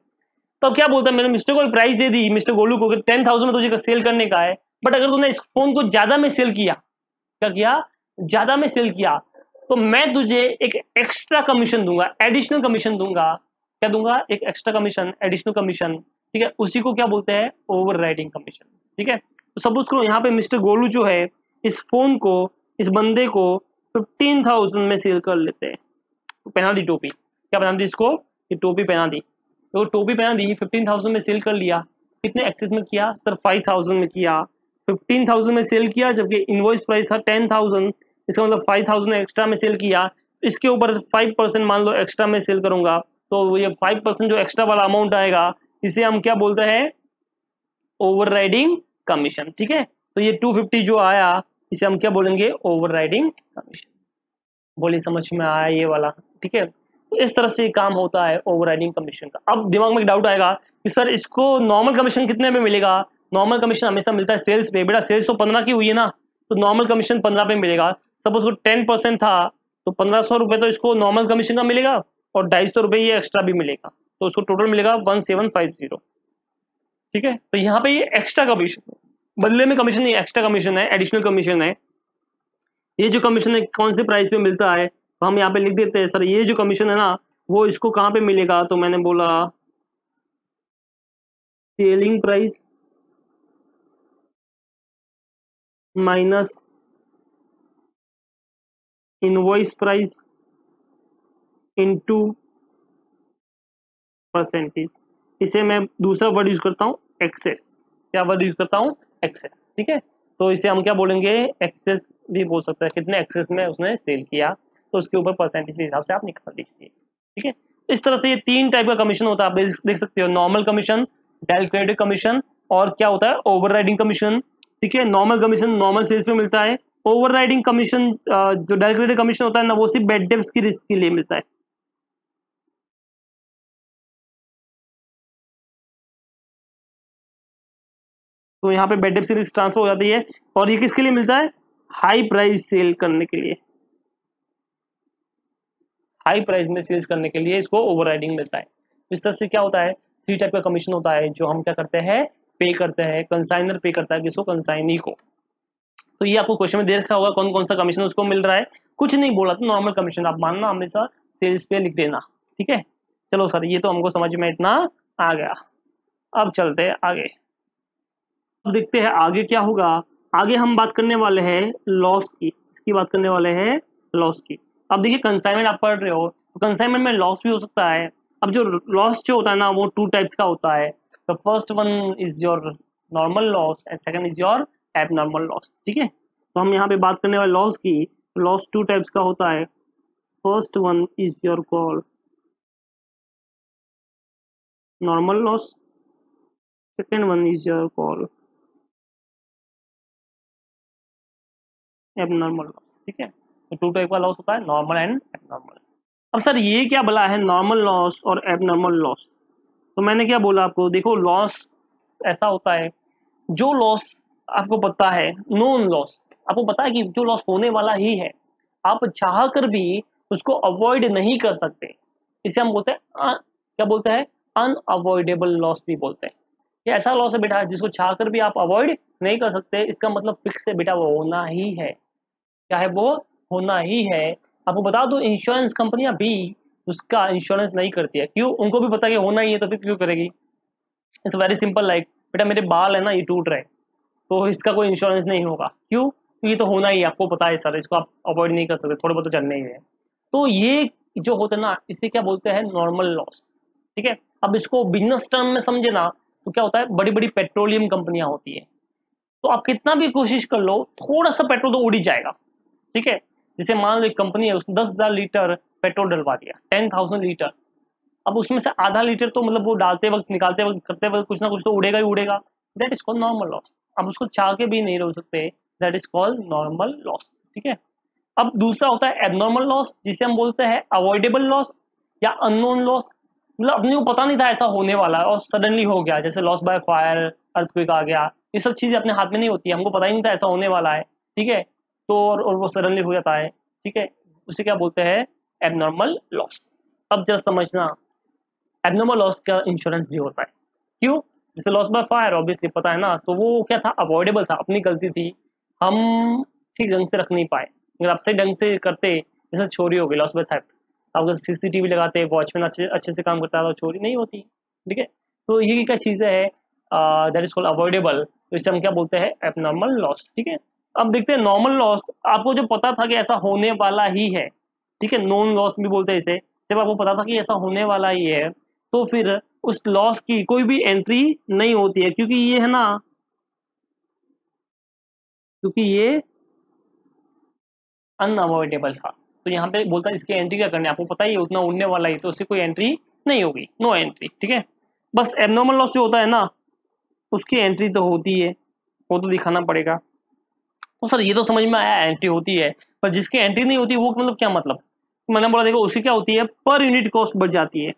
तो अब क्या बोलता है, मैंने मिस्टर को प्राइस दे दी, मिस्टर गोलू को 10,000 में तुझे सेल करने का है, बट अगर तूने इस फोन को ज्यादा में सेल किया, क्या किया, ज्यादा में सेल किया, तो मैं तुझे एक एक्स्ट्रा कमीशन दूंगा, एडिशनल कमीशन दूंगा। क्या दूंगा, एक एक्स्ट्रा कमीशन, एडिशनल कमीशन, ठीक है। उसी को क्या बोलते हैं, ओवर राइडिंग कमीशन, ठीक है। तो सपोज करो यहाँ पे मिस्टर गोलू जो है इस फोन को, इस बंदे को 15,000 में सेल कर लेते हैं, तो पहना दी टोपी, क्या पहना दी इसको, ये टोपी पहना दी, तो टोपी पहना दी, 15,000 में सेल कर लिया। कितने एक्सेस में किया सर, 5,000 में किया। 15,000 में सेल किया, जबकि इनवॉइस प्राइस था 10,000, इसका मतलब 5,000 एक्स्ट्रा में सेल किया। इसके ऊपर 5% मान लो एक्स्ट्रा में सेल करूंगा, तो ये 5% जो एक्स्ट्रा वाला अमाउंट आएगा, इसे हम क्या बोलते हैं, ओवर राइडिंग कमीशन, ठीक है। तो ये 250 जो आया, इसे हम क्या बोलेंगे, ओवर राइडिंग कमीशन। बोली समझ में आया ये वाला, ठीक है। तो इस तरह से काम होता है ओवरराइडिंग कमीशन का। अब दिमाग में एक डाउट आएगा कि सर इसको नॉर्मल कमीशन कितने में मिलेगा, नॉर्मल कमीशन हमेशा मिलता है सेल्स पे, बेटा सेल्स तो 15 की हुई है ना, तो नॉर्मल कमीशन 15 पे मिलेगा। सपोज उसको 10% था, तो 1,500 रुपये तो इसको नॉर्मल कमीशन का मिलेगा, और 250 रुपये ये एक्स्ट्रा भी मिलेगा, तो उसको टोटल मिलेगा 1750, ठीक है। तो यहाँ पे ये एक्स्ट्रा कमीशन, बदले में कमीशन नहीं, एक्स्ट्रा कमीशन है, एडिशनल कमीशन है। ये जो कमीशन है कौन से प्राइस पे मिलता है, तो हम यहाँ पे लिख देते हैं सर, ये जो कमीशन है ना वो इसको कहाँ पे मिलेगा, तो मैंने बोला selling price minus invoice price into percentage. इसे मैं दूसरा वर्ड यूज करता हूँ, एक्सेस। क्या वर्ड यूज करता हूँ, एक्सेस, ठीक है। तो इसे हम क्या बोलेंगे, एक्सेस भी बोल सकते हैं, कितने एक्सेस में उसने सेल किया, तो उसके ऊपर परसेंटेज के हिसाब से आप निकाल दीजिए, ठीक है। इस तरह से ये 3 टाइप का कमीशन होता है, आप देख सकते हो, normal commission, direct credit commission, और क्या होता है, ओवरराइडिंग कमीशन, ठीक है। नॉर्मल कमीशन नॉर्मल सेल्स पे मिलता है, ओवरराइडिंग कमीशन जो डायरेक्ट क्रेडिट कमीशन होता है ना वो सिर्फ बेड डेप्स की रिस्क के लिए मिलता है। तो यहाँ पे बेड डेप्स की रिस्क ट्रांसफर हो जाती है, और ये किसके लिए मिलता है, हाई प्राइस सेल करने के लिए, हाई प्राइस में सेल्स करने के लिए इसको ओवरराइडिंग मिलता है। इस तरह से क्या होता है, 3 टाइप का कमीशन होता है जो हम क्या करते हैं, पे करते हैं, कंसाइनर पे करता है किसको, कंसाइनी को, तो ये आपको क्वेश्चन में दे रखा होगा कौन कौन सा कमीशन उसको मिल रहा है, कुछ नहीं बोला तो नॉर्मल कमीशन आप मानना, हमेशा सेल्स पे लिख देना, ठीक है। चलो सर ये तो हमको समझ में इतना आ गया, अब चलते हैं आगे। अब देखते हैं आगे क्या होगा। आगे हम बात करने वाले हैं लॉस की, इसकी बात करने वाले हैं लॉस की। अब देखिए कंसाइनमेंट आप पढ़ रहे हो तो कंसाइनमेंट में लॉस भी हो सकता है। अब जो लॉस जो होता है ना वो टू टाइप्स का होता है। The first one is your normal loss and second is your abnormal loss, ठीक है। तो हम यहाँ पे बात करने वाले लॉस की, लॉस टू टाइप्स का होता है। First one is your call normal loss, second one is your call abnormal loss, ठीक है। तो टू टाइप का लॉस होता है, नॉर्मल एंड एबनॉर्मल। अब सर ये क्या बोला है नॉर्मल लॉस और एबनॉर्मल लॉस, तो मैंने क्या बोला आपको, देखो लॉस ऐसा होता है जो लॉस आपको पता है, नोन लॉस, आपको पता है कि जो लॉस होने वाला ही है, आप चाह कर भी उसको अवॉइड नहीं कर सकते, इसे हम बोलते हैं क्या बोलते हैं, अनअवॉइडेबल लॉस भी बोलते हैं। ये ऐसा लॉस है बेटा जिसको चाह कर भी आप अवॉइड नहीं कर सकते, इसका मतलब फिक्स है बेटा, वो होना ही है, चाहे वो होना ही है। आपको बता दो इंश्योरेंस कंपनियां भी उसका इंश्योरेंस नहीं करती है, क्यों, उनको भी पता है कि होना ही है तो फिर क्यों करेगी। इट्स वेरी सिंपल, लाइक बेटा मेरे बाल है ना ये टूट रहे, तो इसका कोई इंश्योरेंस नहीं होगा, क्यों, ये तो होना ही है, आपको पता है सर, इसको आप अवॉइड नहीं कर सकते, थोड़े बहुत तो चलने ही है। तो ये जो होता है ना इसे क्या बोलते हैं, नॉर्मल लॉस, ठीक है। अब इसको बिजनेस टर्म में समझे ना तो क्या होता है, बड़ी बड़ी पेट्रोलियम कंपनियां होती है, तो आप कितना भी कोशिश कर लो थोड़ा सा पेट्रोल तो उड़ ही जाएगा, ठीक है। जैसे मान लो एक कंपनी है उसने 10,000 लीटर पेट्रोल डलवा दिया, 10,000 लीटर, अब उसमें से आधा लीटर तो मतलब वो डालते वक्त निकालते वक्त करते वक्त कुछ ना कुछ तो उड़ेगा ही उड़ेगा, that is called normal loss. अब उसको चाह के भी नहीं रोक सकते, that is called normal loss, ठीक है। अब दूसरा होता है एबनॉर्मल लॉस, जिसे हम बोलते हैं अवॉइडेबल लॉस या अननोन लॉस, मतलब अपने को पता नहीं था ऐसा होने वाला है और सडनली हो गया, जैसे लॉस बाय फायर, अर्थक्वेक आ गया, ये सब चीजें अपने हाथ में नहीं होती है, हमको पता ही नहीं था ऐसा होने वाला है, ठीक है। तो और वो सडनली हो जाता है, ठीक है, उसे क्या बोलते हैं, एबनॉर्मल लॉस। अब जस्ट समझना एबनॉर्मल लॉस का इंश्योरेंस भी होता है, क्यों, जैसे लॉस बाय फायर ऑब्वियसली पता है ना, तो वो क्या था, अवॉइडेबल था, अपनी गलती थी, हम ठीक ढंग से रख नहीं पाए, अगर आप सही ढंग से करते, जैसे चोरी हो गई लॉस बाय थेफ्ट, आप अगर सीसीटीवी लगाते, वॉचमैन अच्छे अच्छे से काम करता है तो चोरी नहीं होती, ठीक है। तो ये क्या चीज़ें है, दैट इज कॉल्ड अवॉइडेबल, तो इसे हम क्या बोलते हैं, एबनॉर्मल लॉस, ठीक है। अब देखते हैं नॉर्मल लॉस, आपको जो पता था कि ऐसा होने वाला ही है, ठीक है, नॉन लॉस भी बोलते हैं इसे, जब आपको पता था कि ऐसा होने वाला ही है तो फिर उस लॉस की कोई भी एंट्री नहीं होती है, क्योंकि ये है ना, क्योंकि ये अनअवॉइडेबल था, तो यहाँ पे बोलता है इसकी एंट्री क्या करनी है, आपको पता ही है उतना उड़ने वाला ही, तो उससे कोई एंट्री नहीं होगी, नो एंट्री, ठीक है। बस एबनॉर्मल लॉस जो होता है ना उसकी एंट्री तो होती है, वो तो दिखाना पड़ेगा। तो सर ये तो समझ में आया एंट्री होती है, पर जिसकी एंट्री नहीं होती वो मतलब क्या मतलब, मैंने बोला देखो उसकी क्या होती है, पर यूनिट कॉस्ट बढ़ जाती है,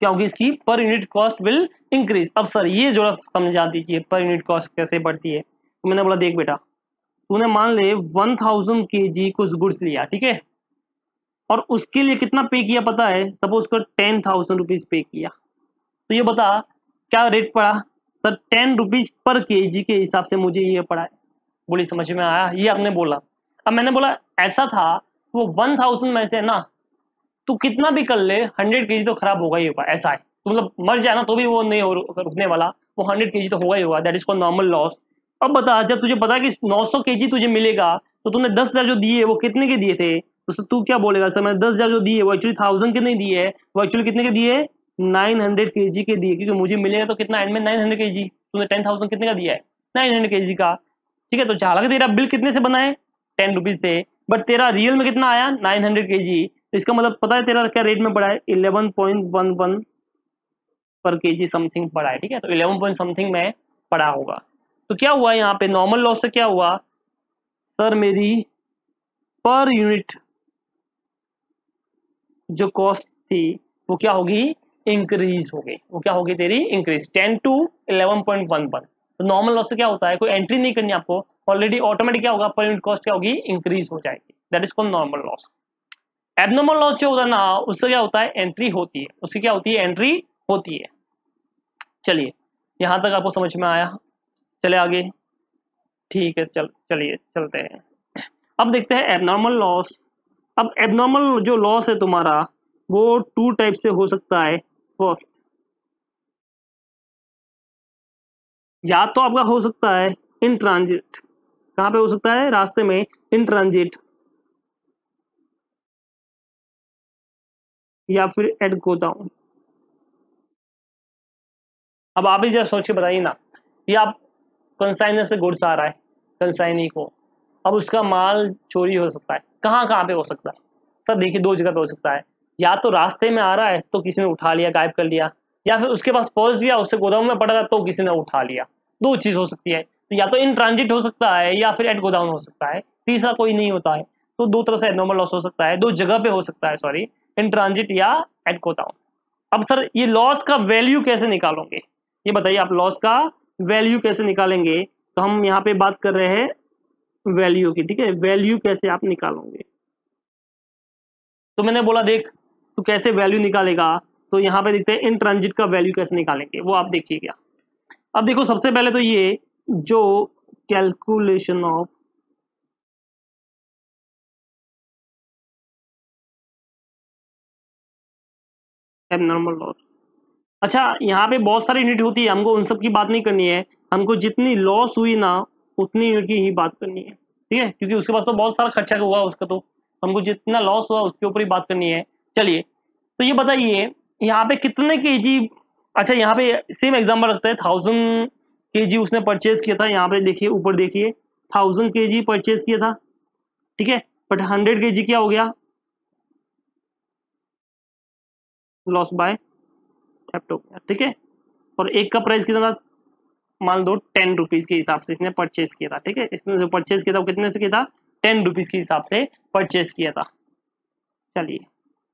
क्या होगी, इसकी per unit cost will increase. अब सर ये जो समझा दीजिए पर यूनिट कॉस्ट कैसे बढ़ती है, तो मैंने बोला देख बेटा तूने मान ले 1000 kg कुछ गुड्स लिया, ठीक है, और उसके लिए कितना पे किया पता है, सपोज कर 10,000 रुपीज पे किया, तो ये बता क्या रेट पड़ा, सर 10 रुपीज पर केजी के हिसाब से मुझे ये पड़ा है। बोली समझ में आया, ये आपने बोला। अब मैंने बोला ऐसा था, वो 1000 में से ना तू कितना भी कर ले 100 kg तो खराब होगा ही होगा, ऐसा है, तो मतलब मर जाए ना तो भी वो नहीं हो रुकने वाला, वो 100 kg तो होगा ही होगा, that is called normal loss. अब बता जब तुझे पता है कि 900 kg तुझे मिलेगा, तो तूने 10,000 जो दिए वो कितने के दिए थे, तो तू क्या बोलेगा, सर मैंने 10,000 जो दिए वो एक्चुअली 1000 के नहीं दिए, वो एक्चुअली कितने के दिए, 900 kg के दिए, क्योंकि मुझे मिलेगा तो कितना एंड में 900 kg, तूने 10,000 कितने का दिया है, 900 kg का, ठीक है। तो हालांकि तेरा बिल कितने से बना है, 10 रुपीज से, बट तेरा रियल में कितना आया 900 kg, तो इसका मतलब पता है तेरा क्या रेट में पड़ा है, 11.11 पर केजी समथिंग पड़ा है, ठीक है, तो 11 पॉइंट समथिंग में पड़ा होगा। तो क्या हुआ यहाँ पे नॉर्मल लॉस से क्या हुआ, सर मेरी पर यूनिट जो कॉस्ट थी वो क्या होगी, इंक्रीज हो गई, वो क्या होगी तेरी इंक्रीज 10 to 11.11। तो नॉर्मल लॉस से क्या होता है, कोई एंट्री नहीं करनी आपको, ऑलरेडी ऑटोमेटिक क्या होगा, पर यूनिट कॉस्ट क्या होगी, इंक्रीज हो जाएगी, that is called normal loss. Abnormal loss जो होता है ना, उससे क्या होता है, एंट्री होती है, उसकी क्या होती है, एंट्री होती है। चलिए यहां तक आपको समझ में आया, चले आगे। ठीक है, चलिए चलते हैं। अब देखते हैं एबनॉर्मल लॉस। अब एबनॉर्मल जो लॉस है तुम्हारा, वो टू टाइप से हो सकता है। फर्स्ट, या तो आपका हो सकता है इन ट्रांजिट। कहाँ पे हो सकता है, रास्ते में, इन ट्रांजिट, या फिर एट गो डाउन। अब आप ही जरा सोच के बताइए ना, ये आप कंसाइनर से गुड्स आ रहा है कंसाइनी को, अब उसका माल चोरी हो सकता है, कहाँ कहाँ पे हो सकता है सर, देखिए दो जगह पे हो सकता है। या तो रास्ते में आ रहा है तो किसी ने उठा लिया, गायब कर लिया, या फिर उसके पास पहुंच गया, उससे गोदाम में पड़ा था तो किसी ने उठा लिया। दो चीज हो सकती है, तो या तो इन ट्रांजिट हो सकता है या फिर एट गोदाउन हो सकता है, तीसरा कोई नहीं होता है। तो दो तरह से एबनॉर्मल लॉस हो सकता है, दो जगह पे हो सकता है, सॉरी, इन ट्रांजिट या एट गोदाउन। अब सर ये लॉस का वैल्यू कैसे निकालोगे, ये बताइए आप, लॉस का वैल्यू कैसे निकालेंगे। तो हम यहाँ पे बात कर रहे हैं वैल्यू की, ठीक है, वैल्यू कैसे आप निकालोगे। तो मैंने बोला देख, तू कैसे वैल्यू निकालेगा, तो यहाँ पे देखते हैं इन ट्रांजिट का वैल्यू कैसे निकालेंगे, वो आप देखिएगा। अब देखो सबसे पहले तो ये जो कैलकुलेशन ऑफ एबनॉर्मल लॉस, अच्छा यहाँ पे बहुत सारी यूनिट होती है, हमको उन सब की बात नहीं करनी है, हमको जितनी लॉस हुई ना उतनी यूनिट की ही बात करनी है, ठीक है, क्योंकि उसके पास तो बहुत सारा खर्चा हुआ उसका, तो हमको जितना लॉस हुआ उसके ऊपर ही बात करनी है। चलिए, तो ये बताइए यहाँ पे कितने केजी, अच्छा यहाँ पे सेम एग्जांपल रखते हैं, 1000 केजी उसने परचेज किया था, यहाँ पे देखिए ऊपर देखिए 1000 केजी परचेज किया था, ठीक है, बट 100 केजी क्या हो गया, लॉस बाय थेफ्ट हो गया, ठीक है। और एक का प्राइस कितना था, मान लो 10 रुपीज के हिसाब से इसने परचेज किया था, ठीक है, इसने जो परचेज किया था वो कितने से किया था, 10 रुपीज के हिसाब से परचेज किया था। चलिए,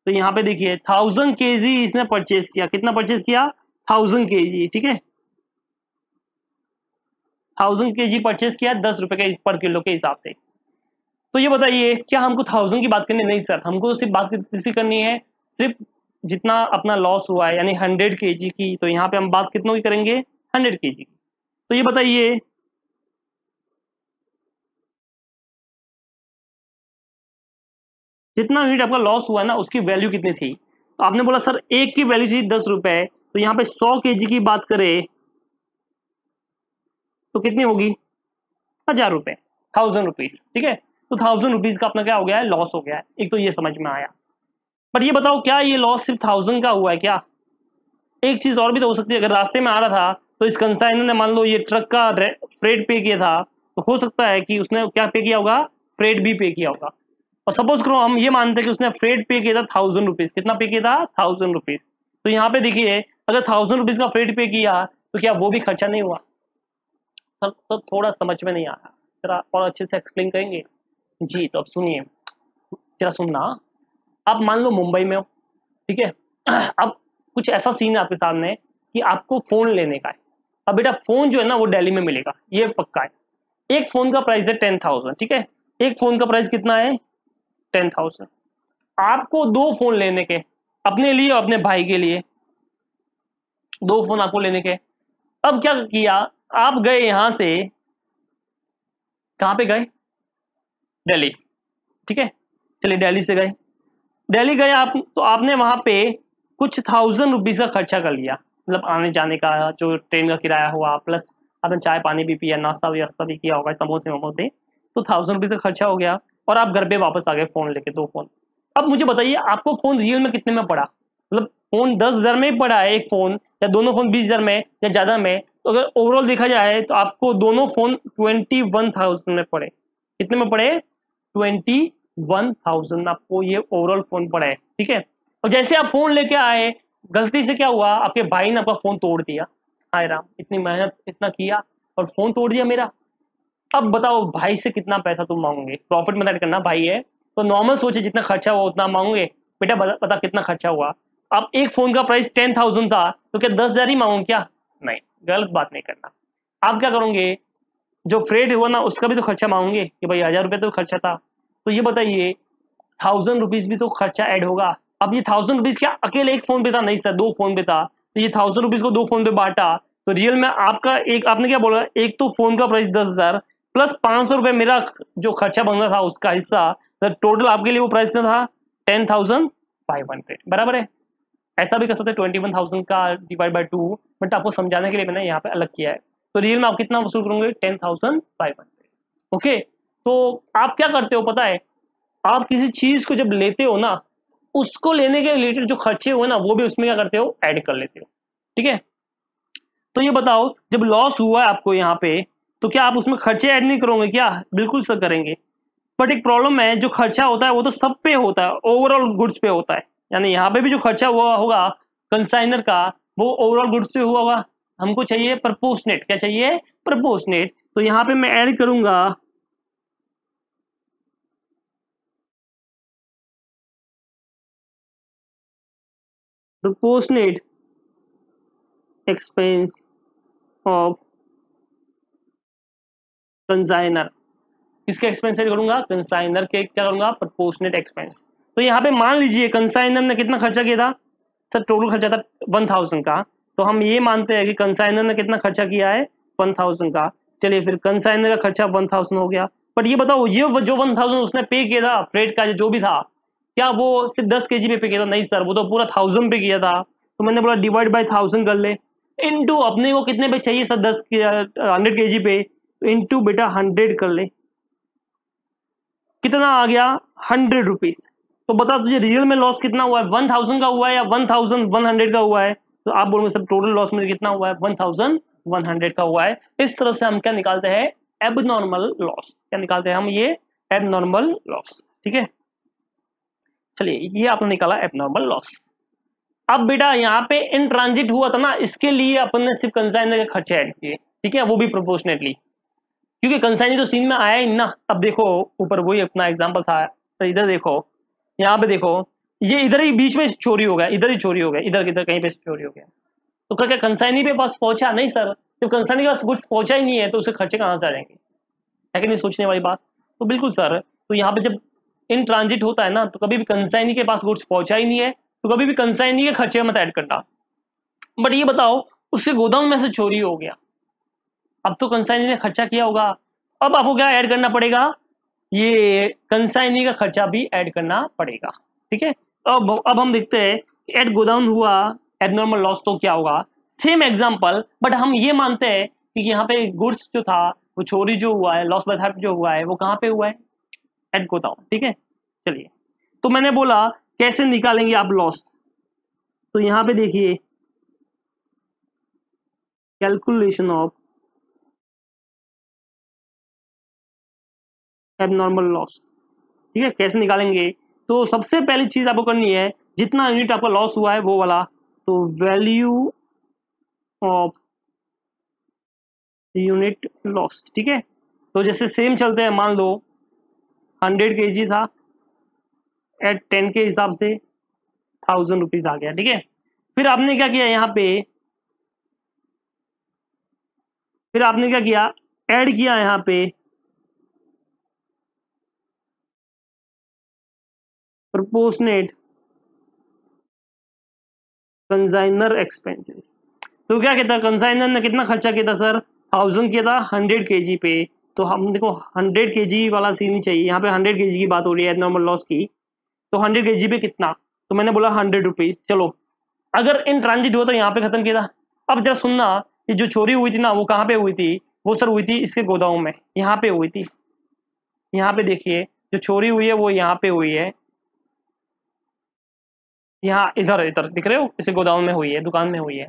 तो यहाँ पे देखिए 1000 केजी इसने परचेज किया, कितना परचेज किया, 1000 केजी, ठीक है, 1000 केजी परचेज किया 10 रुपए के पर किलो के हिसाब से। तो ये बताइए क्या हमको 1000 की बात करनी है, नहीं सर, हमको सिर्फ बात किसी करनी है, सिर्फ जितना अपना लॉस हुआ है यानी 100 केजी की, तो यहाँ पे हम बात कितनों की करेंगे, 100 केजी की। तो ये बताइए जितना यूनिट आपका लॉस हुआ है ना उसकी वैल्यू कितनी थी, तो आपने बोला सर एक की वैल्यू थी 10 रुपए, तो यहाँ पे 100 केजी की बात करें तो कितनी होगी, 1000 रुपए, 1000 रुपीज, ठीक है। तो 1000 रुपीज का अपना क्या हो गया है, लॉस हो गया है, एक तो ये समझ में आया। पर ये बताओ क्या ये लॉस सिर्फ 1000 का हुआ है क्या, एक चीज और भी तो हो सकती है, अगर रास्ते में आ रहा था तो इस कंसाइनर ने मान लो ये ट्रक का फ्रेट पे किया था, तो हो सकता है कि उसने क्या पे किया होगा, फ्रेट भी पे किया होगा। और सपोज करो हम ये मानते हैं कि उसने फ्रेट पे किया था 1000 रुपीज, कितना पे किया था, 1000 रुपीज, तो यहाँ पे देखिए अगर 1000 रुपीज का फ्रेट पे किया तो क्या वो भी खर्चा नहीं हुआ, सब थोड़ा समझ में नहीं आया, जरा और अच्छे से एक्सप्लेन करेंगे। जी तो अब सुनिए, जरा सुनना। आप मान लो मुंबई में हो, ठीक है, अब कुछ ऐसा सीन है आपके सामने कि आपको फोन लेने का है। अब बेटा फोन जो है ना वो दिल्ली में मिलेगा, ये पक्का है। एक फोन का प्राइस है 10,000, ठीक है, एक फोन का प्राइस कितना है, 10,000। आपको दो फोन लेने के, अपने लिए और अपने भाई के लिए, दो फोन आपको लेने के। अब क्या किया, आप गए यहां से, कहाँ पे गए, दिल्ली, ठीक है, चलिए दिल्ली से गए, दिल्ली गए आप, तो आपने वहां पे कुछ 1000 रुपीज का खर्चा कर लिया, मतलब आने जाने का जो ट्रेन का किराया हुआ, प्लस आपने चाय पानी भी पिया, नाश्ता वास्ता भी किया होगा, समोसे वमोसे, तो 1000 रुपीज का खर्चा हो गया। और आप घर पे वापस आ गए फोन लेके, दो फोन। अब मुझे बताइए आपको फोन रियल में कितने में पड़ा, मतलब फोन 10,000 में ही पड़ा है एक फोन, या दोनों फोन 20,000 में या ज्यादा में, तो अगर ओवरऑल देखा जाए तो आपको दोनों फोन 21,000 में पड़े, कितने में पड़े, 21,000 आपको ये ओवरऑल फोन पड़ा है, ठीक है। और जैसे आप फोन लेके आए, गलती से क्या हुआ, आपके भाई ने आपका फोन तोड़ दिया, हाय राम, इतनी मेहनत इतना किया और फोन तोड़ दिया मेरा। अब बताओ भाई से कितना पैसा तुम मांगोगे, प्रॉफिट में ऐड करना भाई है, तो नॉर्मल सोचे जितना खर्चा हुआ उतना मांगोगे, बेटा बता कितना खर्चा हुआ। अब एक फोन का प्राइस 10,000 था, तो क्या 10,000 ही मांगू क्या, नहीं, गलत बात नहीं करना। आप क्या करोगे, जो फ्रेड हुआ ना उसका भी तो खर्चा मांगोगे कि भाई 1,000 रुपये तो खर्चा था। तो ये बताइए 1,000 रुपीज भी तो खर्चा ऐड होगा। अब ये 1,000 रुपीज क्या अकेले एक फोन पे था? नहीं सर, 2 फोन पे था। तो ये 1,000 रुपीज को 2 फोन पे बांटा, तो रियल में आपका एक, आपने क्या बोला, एक तो फोन का प्राइस 10,000 प्लस 500 रुपए मेरा जो खर्चा बनना था उसका हिस्सा, तो टोटल आपके लिए वो प्राइस था 10,500, बराबर है। ऐसा भी कर सकते हैं 21,000 का डिवाइड बाय 2, बट आपको समझाने के लिए मैंने यहाँ पे अलग किया है। तो रियल में आप कितना वसूल करोगे? 10,500। ओके, तो आप क्या करते हो पता है, आप किसी चीज को जब लेते हो ना, उसको लेने के रिलेटेड जो खर्चे हुए ना, वो भी उसमें क्या करते हो? ऐड कर लेते हो। ठीक है, तो ये बताओ, जब लॉस हुआ है आपको यहाँ पे, तो क्या आप उसमें खर्चे ऐड नहीं करोगे क्या? बिल्कुल सर करेंगे। बट एक प्रॉब्लम है, जो खर्चा होता है वो तो सब पे होता है, ओवरऑल गुड्स पे होता है। यानी यहाँ पे भी जो खर्चा हुआ होगा कंसाइनर का, वो ओवरऑल गुड्स पे हुआ होगा। हमको चाहिए प्रपोर्शनेट। क्या चाहिए? प्रपोर्शनेट। तो यहाँ पे मैं ऐड करूंगा प्रपोर्शनेट एक्सपेंस ऑफ कंसाइनर। किसके एक्सपेंस ऐड करूंगा? कंसाइनर के। क्या करूंगा? Proportionate expense. तो यहाँ पे मान लीजिए कंसाइनर ने कितना खर्चा किया था सर? टोटल खर्चा था 1,000 का। तो हम ये मानते हैं कि कंसाइनर ने कितना खर्चा किया है? 1,000 का। चलिए फिर कंसाइनर का खर्चा 1,000 हो गया। बट ये बताओ, ये जो 1,000 उसने पे किया था फ्रेट का जो भी था, क्या वो सिर्फ 10 केजी पे किया था? नहीं सर, वो तो पूरा 1,000 पे किया था। तो मैंने बोला डिवाइड बाय 1,000 कर ले, इनटू अपने को कितने पे चाहिए सर? 100 केजी पे, तो इनटू बेटा 100 कर ले। कितना आ गया? 100 रुपीज। तो बता तुझे रियल में लॉस कितना हुआ है? 1,000 का हुआ है या 1,100 का हुआ है? तो आप बोलोगे सर टोटल लॉस में कितना हुआ है? 1,100 का हुआ है। इस तरह से हम क्या निकालते हैं? Abnormal loss. क्या निकालते हैं हम? ये एबनॉर्मल लॉस। ठीक है, चलिए ये आपने निकाला एबनॉर्मल लॉस। अब बेटा यहाँ पे इन ट्रांजिट हुआ था ना, इसके लिए अपन ने सिर्फ कंसाइनर के खर्चे ऐड किए। ठीक है, वो भी प्रोपोर्शनेटली, क्योंकि कंसाइनर तो सीन में आया ही ना। अब देखो ऊपर वही अपना एग्जांपल था, तो इधर देखो, यहाँ पे देखो, ये इधर ही बीच में चोरी हो गया, इधर ही चोरी हो गया, इधर किधर कहीं पे चोरी हो गया। तो क्या कंसाइनी पे पास पहुंचा? नहीं सर, जब कंसाइनी के पास गुड्स पहुंचा ही नहीं है तो उसे खर्चे कहाँ से आ जाएंगे? है कि नहीं सोचने वाली बात? तो बिल्कुल सर, तो यहाँ पे जब इन ट्रांजिट होता है ना, तो कभी भी कंसाइनी के पास गुड्स पहुंचा ही नहीं है, तो कभी भी कंसाइनी के खर्चे मत ऐड करना। बट ये बताओ, उससे गोदाम में से चोरी हो गया, अब तो कंसाइनी ने खर्चा किया होगा, अब आपको क्या ऐड करना पड़ेगा? ये कंसाइनी का खर्चा भी ऐड करना पड़ेगा। ठीक है, अब हम देखते हैं एट गोडाउन हुआ एबनॉर्मल लॉस तो क्या होगा? सेम एग्जांपल, बट हम ये मानते हैं कि यहाँ पे गुड्स जो था, वो चोरी जो हुआ है, लॉस बाय थेफ्ट जो हुआ है, वो कहाँ पे हुआ है? At godown. ठीक है, चलिए, तो मैंने बोला कैसे निकालेंगे आप लॉस? तो यहाँ पे देखिए, कैलकुलेशन ऑफ एबनॉर्मल लॉस। ठीक है, कैसे निकालेंगे? तो सबसे पहली चीज आपको करनी है, जितना यूनिट आपका लॉस हुआ है वो वाला, तो वैल्यू ऑफ यूनिट लॉस। ठीक है, तो जैसे सेम चलते हैं, मान लो 100 kg था, एट 10 के हिसाब से 1,000 रुपीज आ गया। ठीक है, फिर आपने क्या किया यहाँ पे? फिर आपने क्या किया? ऐड किया यहाँ पे प्रोपोर्शनेट कंसाइनर एक्सपेंसेस। तो क्या कहता है, कंसाइनर ने कितना खर्चा किया था सर? 1,000 किया था 100 kg पे। तो हम देखो 100 kg वाला सीन ही चाहिए, यहाँ पे 100 kg की बात हो रही है नॉर्मल लॉस की। तो 100 kg पे कितना? तो मैंने बोला 100 रुपीज। चलो, अगर इन ट्रांजिट हुआ तो यहाँ पे खत्म किया था। अब जरा सुनना, ये जो चोरी हुई थी ना, वो कहाँ पे हुई थी? वो सर हुई थी इसके गोदाम में, यहाँ पे हुई थी। यहाँ पे देखिए, जो चोरी हुई है वो यहाँ पे हुई है, यहाँ इधर इधर दिख रहे हो, इसे गोदाम में हुई है, दुकान में हुई है।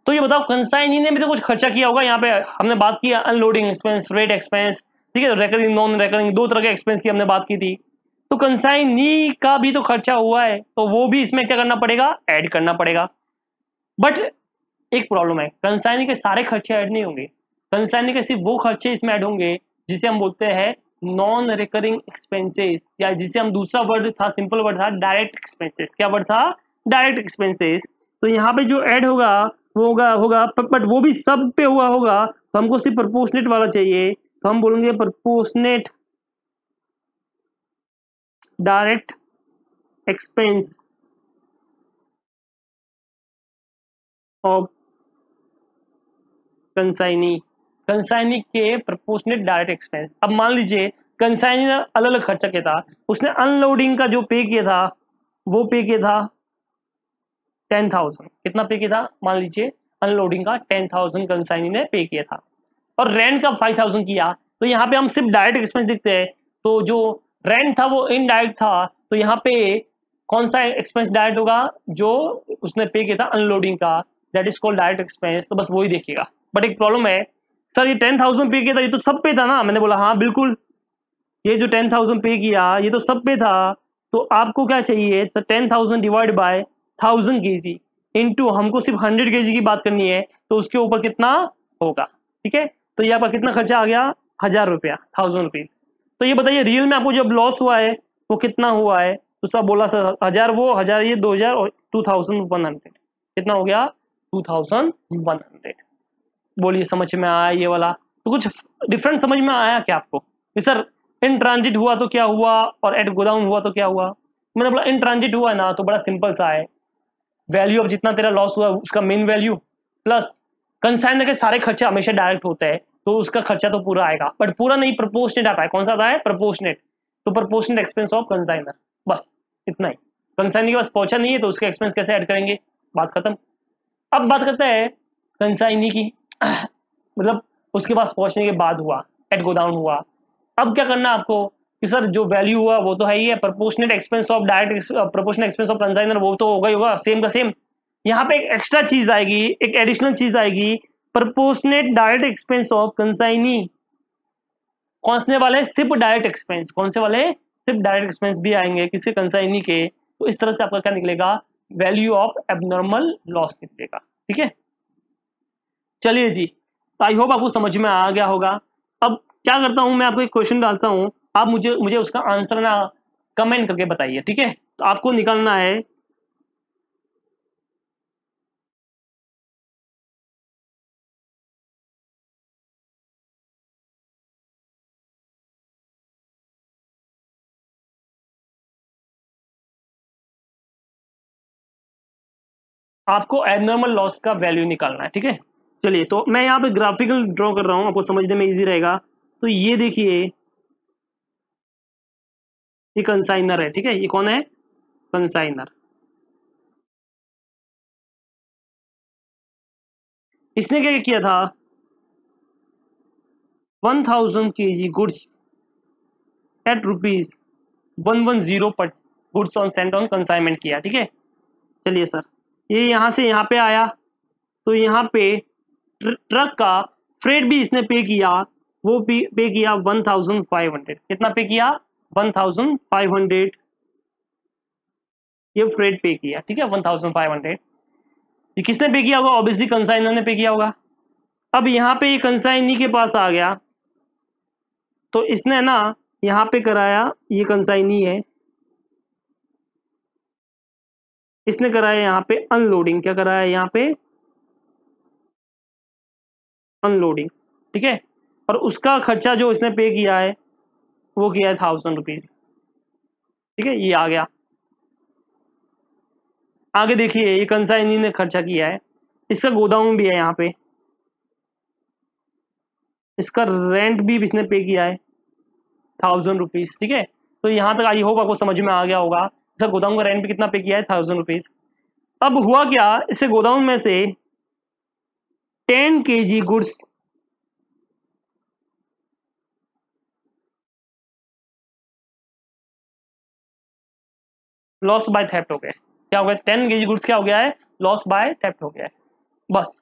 तो ये बताओ, कंसाइनी ने भी तो कुछ खर्चा किया होगा। यहाँ पे हमने बात की अनलोडिंग एक्सपेंस, फ्रेट एक्सपेंस। ठीक है, रेकरिंग नॉन रेकरिंग दो तरह के एक्सपेंस की हमने बात की थी। तो कंसाइनी का भी तो खर्चा हुआ है, तो वो भी इसमें क्या करना पड़ेगा? ऐड करना पड़ेगा। बट एक प्रॉब्लम है, कंसाइनी के सारे खर्चे ऐड नहीं होंगे। कंसाइनी के सिर्फ वो खर्चे इसमें ऐड होंगे जिसे हम बोलते हैं नॉन रिकरिंग एक्सपेंसेस, या जिसे हम दूसरा वर्ड था, सिंपल वर्ड था, डायरेक्ट एक्सपेंसेस। क्या वर्ड था? Direct expenses. तो यहाँ पे जो ऐड होगा वो होगा होगा बट वो भी सब पे हुआ होगा, तो हमको सिर्फ प्रोपोर्शनेट वाला चाहिए। तो हम बोलेंगे proportionate direct expense of consignee, consignee के प्रोपोर्शनेट डायरेक्ट एक्सपेंस। अब मान लीजिए कंसाइनी ने अलग अलग खर्चा किया था, उसने अनलोडिंग का जो पे किया था वो पे किया था 10,000। कितना पे किया था, मान लीजिए अनलोडिंग का 10,000 कंसाइनी ने पे किया था, और रेंट का 5,000 किया। तो यहाँ पे हम सिर्फ डायरेक्ट एक्सपेंस दिखते हैं, तो जो रेंट था वो इनडायरेक्ट था, तो यहाँ पे कौन सा एक्सपेंस डायरेक्ट होगा, जो उसने पे किया था अनलोडिंग का, that is called direct expense. तो बस वही देखिएगा। बट एक प्रॉब्लम है, सर ये 10,000 पे किया था, ये तो सब पे था ना। मैंने बोला हाँ बिल्कुल, ये जो 10,000 पे किया ये तो सब पे था। तो आपको क्या चाहिए, 10,000 डिवाइड बाय 1,000 kg इंटू, हमको सिर्फ 100 kg की बात करनी है, तो उसके ऊपर कितना होगा। ठीक है, तो ये आपका कितना खर्चा आ गया, 1,000 रुपया, 1,000 रुपीज। तो ये बताइए रियल में आपको जब लॉस हुआ है वो कितना हुआ है। तो सब बोला सर 1,000, वो 1,000 ये 2,000 और 2,100, कितना हो गया 2,100। बोलिए समझ में आया ये वाला। तो कुछ डिफरेंट समझ में आया क्या आपको कि सर इन ट्रांजिट हुआ तो क्या हुआ और एट गोडाउन हुआ तो क्या हुआ। मैंने बोला इन ट्रांजिट हुआ है ना, तो बड़ा सिंपल सा है, वैल्यू ऑफ जितना तेरा लॉस हुआ उसका मेन वैल्यू प्लस कंसाइनर के सारे खर्चे हमेशा डायरेक्ट होते हैं, तो उसका खर्चा तो पूरा आएगा, बट पूरा नहीं, प्रोपोर्शनेट आता है। कौन सा आता है, प्रोपोर्शनेट। तो प्रोपोर्शनेट एक्सपेंस ऑफ कंसाइनर, बस इतना ही। कंसाइनर के पास पहुंचा नहीं है तो उसके एक्सपेंस कैसे ऐड करेंगे, बात खत्म। अब बात करते हैं कंसाइनी की मतलब उसके पास पहुंचने के बाद हुआ, एट गोडाउन हुआ। अब क्या करना है आपको कि सर जो वैल्यू हुआ वो तो है ही है, proportionate expense of direct, proportionate expense of consignor वो तो होगा ही होगा, सेम का सेम। यहाँ पे एक एक्स्ट्रा चीज आएगी, एक एडिशनल चीज आएगी, proportionate direct expense of consignee. कौन से वाले, सिर्फ डायरेक्ट एक्सपेंस। कौन से वाले, सिर्फ डायरेक्ट एक्सपेंस भी आएंगे किसी कंसाइनी के। तो इस तरह से आपका क्या निकलेगा, वैल्यू ऑफ एबनॉर्मल लॉस निकलेगा। ठीक है, चलिए जी, आई होप आपको समझ में आ गया होगा। अब क्या करता हूं, मैं आपको एक क्वेश्चन डालता हूं, आप मुझे मुझे उसका आंसर ना कमेंट करके बताइए। ठीक है, तो आपको निकालना है आपको एबनॉर्मल लॉस का वैल्यू निकालना है। ठीक है, चलिए तो मैं यहाँ पे ग्राफिकल ड्रॉ कर रहा हूँ, आपको समझने में इजी रहेगा। तो ये देखिए, ये कंसाइनर है। ठीक है, ये कौन है, कंसाइनर। इसने क्या किया था, 1,000 kg गुड्स एट रुपीज 110 पर goods on Saint on consignment किया। ठीक है, चलिए सर, ये यहाँ से यहाँ पे आया, तो यहाँ पे ट्रक का फ्रेट भी इसने पे किया, वो पे किया 1,500। कितना पे किया, 1,500, ये फ्रेट पे किया। ठीक है, 1,500। ये किसने पे किया होगा, ऑब्वियसली कंसाइनर ने पे किया होगा। अब यहाँ पे ये कंसाइनी के पास आ गया, तो इसने ना यहाँ पे कराया, ये कंसाइनी है, इसने कराया यहाँ पे अनलोडिंग। क्या कराया यहाँ पे, अनलोडिंग। ठीक है, और उसका खर्चा जो इसने पे किया है वो किया है 1,000 रुपीज। ठीक है, ये आ गया। आगे देखिए, ये कंसाइनी ने खर्चा किया है, इसका गोदाम भी है यहाँ पे, इसका रेंट भी इसने पे किया है 1,000 रुपीज। ठीक है, तो यहाँ तक आई होप आपको समझ में आ गया होगा, इसका गोदाम का रेंट भी कितना पे किया है, 1,000 रुपीज। अब हुआ क्या, इसे गोदाम में से 10 kg goods loss by theft हो गए। क्या हो गया, 10 kg गुड्स क्या हो गया है, लॉस बाय थेफ्ट हो गया है। बस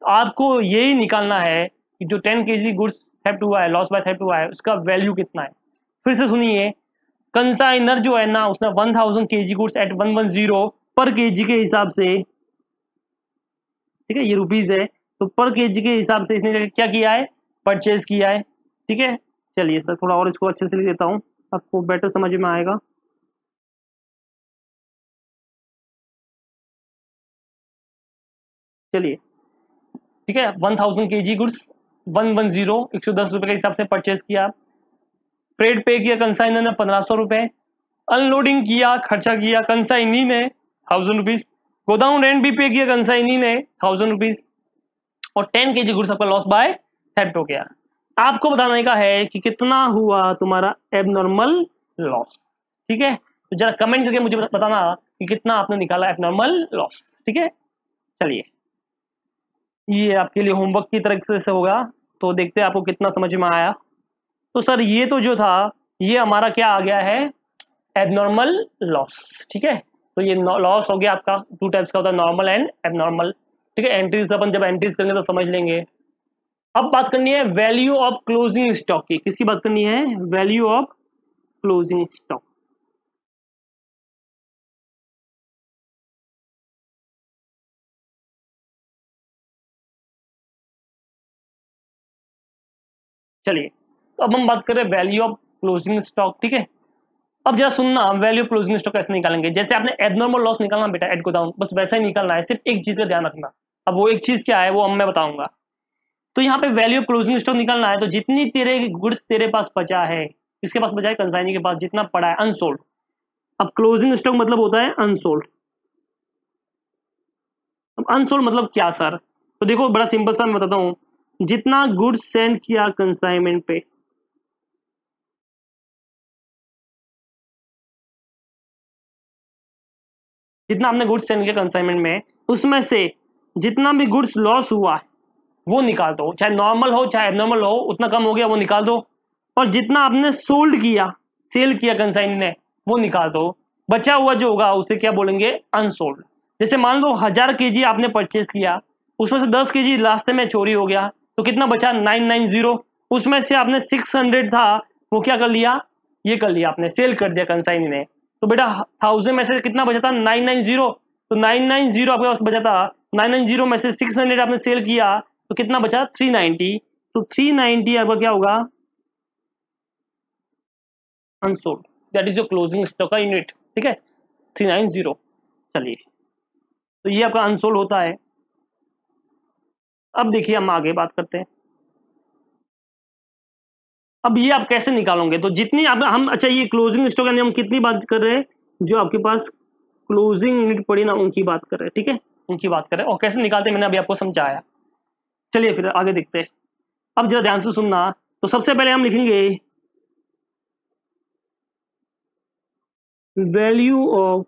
आपको यही निकालना है कि जो 10 kg गुड्स थेफ्ट हुआ है, लॉस बाय थेफ्ट हुआ है, उसका वैल्यू कितना है। फिर से सुनिए, कंसाइनर जो है ना, उसने 1,000 kg गुड्स एट 110 पर केजी के हिसाब से, ठीक है, ये रुपीज है, तो पर केजी के हिसाब से इसने क्या किया है, परचेज किया है। ठीक है, चलिए सर थोड़ा और इसको अच्छे से लिख देता हूँ, आपको बेटर समझ में आएगा। चलिए, ठीक है, 1,000 kg गुड्स 110 110 रुपए के हिसाब से परचेज किया, ट्रेड पे किया कंसाइनर ने 1,500 रुपए, अनलोडिंग किया, खर्चा किया कंसाइनी ने 1000 रुपीज, गोदाम रेंट भी पे किया कंसाइनी ने 1000 रुपीज, और 10 kg गुड्स आपका लॉस बाय थेफ्ट हो गया। आपको बताने का है कि कितना हुआ तुम्हारा एबनॉर्मल लॉस। ठीक है, तो जरा कमेंट करके मुझे बताना कि कितना आपने निकाला एबनॉर्मल लॉस। ठीक है, चलिए ये आपके लिए होमवर्क की तरह से होगा, तो देखते हैं आपको कितना समझ में आया। तो सर ये तो जो था ये हमारा क्या आ गया है, एबनॉर्मल लॉस। ठीक है, तो ये लॉस हो गया आपका, 2 टाइप्स का होता है, नॉर्मल एंड एबनॉर्मल। ठीक है, एंट्रीज अपन जब एंट्रीज करेंगे तो समझ लेंगे। अब बात करनी है वैल्यू ऑफ क्लोजिंग स्टॉक की। किसकी बात करनी है, वैल्यू ऑफ क्लोजिंग स्टॉक। चलिए, तो अब हम बात करें वैल्यू ऑफ क्लोजिंग स्टॉक। ठीक है, अब जरा सुनना, वैल्यू ऑफ क्लोजिंग स्टॉक कैसे निकालेंगे। जैसे आपने एबनॉर्मल लॉस निकालना बेटा एट गोदाम, बस वैसा ही निकालना है, सिर्फ एक चीज का ध्यान रखना। अब वो एक चीज क्या है वो अब मैं बताऊंगा। तो यहाँ पे वैल्यू ऑफ क्लोजिंग स्टॉक निकालना है, तो जितनी तेरे गुड्स तेरे पास बचा है, किसके पास बचा है, कंसाइनी के पास, जितना पड़ा है अनसोल्ड। अब क्लोजिंग स्टॉक मतलब होता है अनसोल्ड। अब अनसोल्ड मतलब क्या सर, तो देखो बड़ा सिंपल सा मैं बताता हूँ। जितना गुड्स सेंड किया कंसाइनमेंट पे, जितना आपने गुड्स सेंड किया कंसाइनमेंट में, उसमें से जितना भी गुड्स लॉस हुआ है वो निकाल दो, चाहे नॉर्मल हो चाहे एबनॉर्मल हो, उतना कम हो गया वो निकाल दो। और जितना आपने सोल्ड किया, सेल किया कंसाइन ने, वो निकाल दो। बचा हुआ जो होगा उसे क्या बोलेंगे, अनसोल्ड। जैसे मान लो 1000 kg आपने परचेज किया, उसमें से 10 kg रास्ते में चोरी हो गया, तो कितना बचा 990। उसमें से आपने 600 था वो क्या कर लिया, ये कर लिया आपने, सेल कर दिया कंसाइन ने। तो बेटा 1000 में से कितना बचा था, 990। तो 990 आपके पास बचा था, 990 में से 600 आपने सेल किया, तो कितना बचा 390। तो 390 आपका क्या होगा, unsold. That is your closing stock का यूनिट। ठीक है, 390। चलिए, तो ये आपका अनसोल्ड होता है। अब देखिए हम आगे बात करते हैं। अब ये आप कैसे निकालोगे, तो जितनी आप हम, अच्छा ये क्लोजिंग स्टॉक यानी हम कितनी बात कर रहे हैं, जो आपके पास क्लोजिंग यूनिट पड़ी ना उनकी बात कर रहे हैं। ठीक है, उनकी बात कर रहे हैं, और कैसे निकालते हैं मैंने अभी आपको समझाया। चलिए फिर आगे देखते हैं। अब जरा ध्यान से सुनना। तो सबसे पहले हम लिखेंगे value of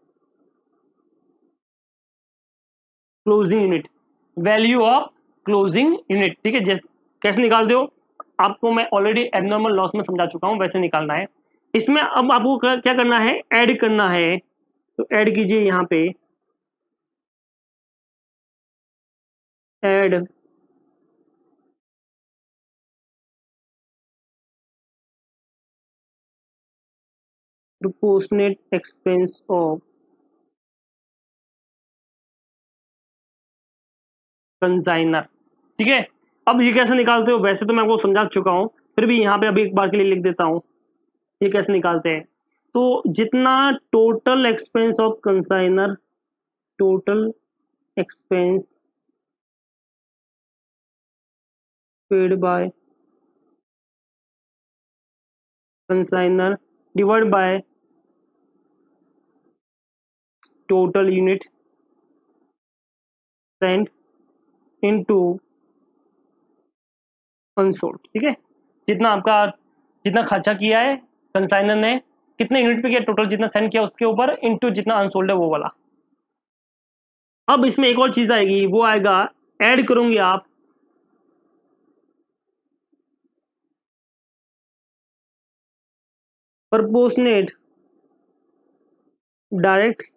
closing unit, value of closing unit. ठीक है, जैसे कैसे निकालते हो, आपको मैं ऑलरेडी एबनॉर्मल लॉस में समझा चुका हूं, वैसे निकालना है। इसमें अब आपको क्या करना है, ऐड करना है। तो ऐड कीजिए यहाँ पे, add proportionate expense of consignor. ठीक है, अब ये कैसे निकालते हो, वैसे तो मैं आपको समझा चुका हूं, फिर भी यहाँ पे अभी एक बार के लिए लिख देता हूँ। ये कैसे निकालते हैं, तो जितना total expense of consignor, total expense paid by consignor divide by total unit send into unsold. ठीक है, जितना आपका, जितना खर्चा किया है कंसाइनर ने, कितने यूनिट पे किया टोटल, जितना सेंड किया उसके ऊपर, इनटू जितना अनसोल्ड है वो वाला। अब इसमें एक और चीज आएगी, वो आएगा, ऐड करोगे आप proportionate direct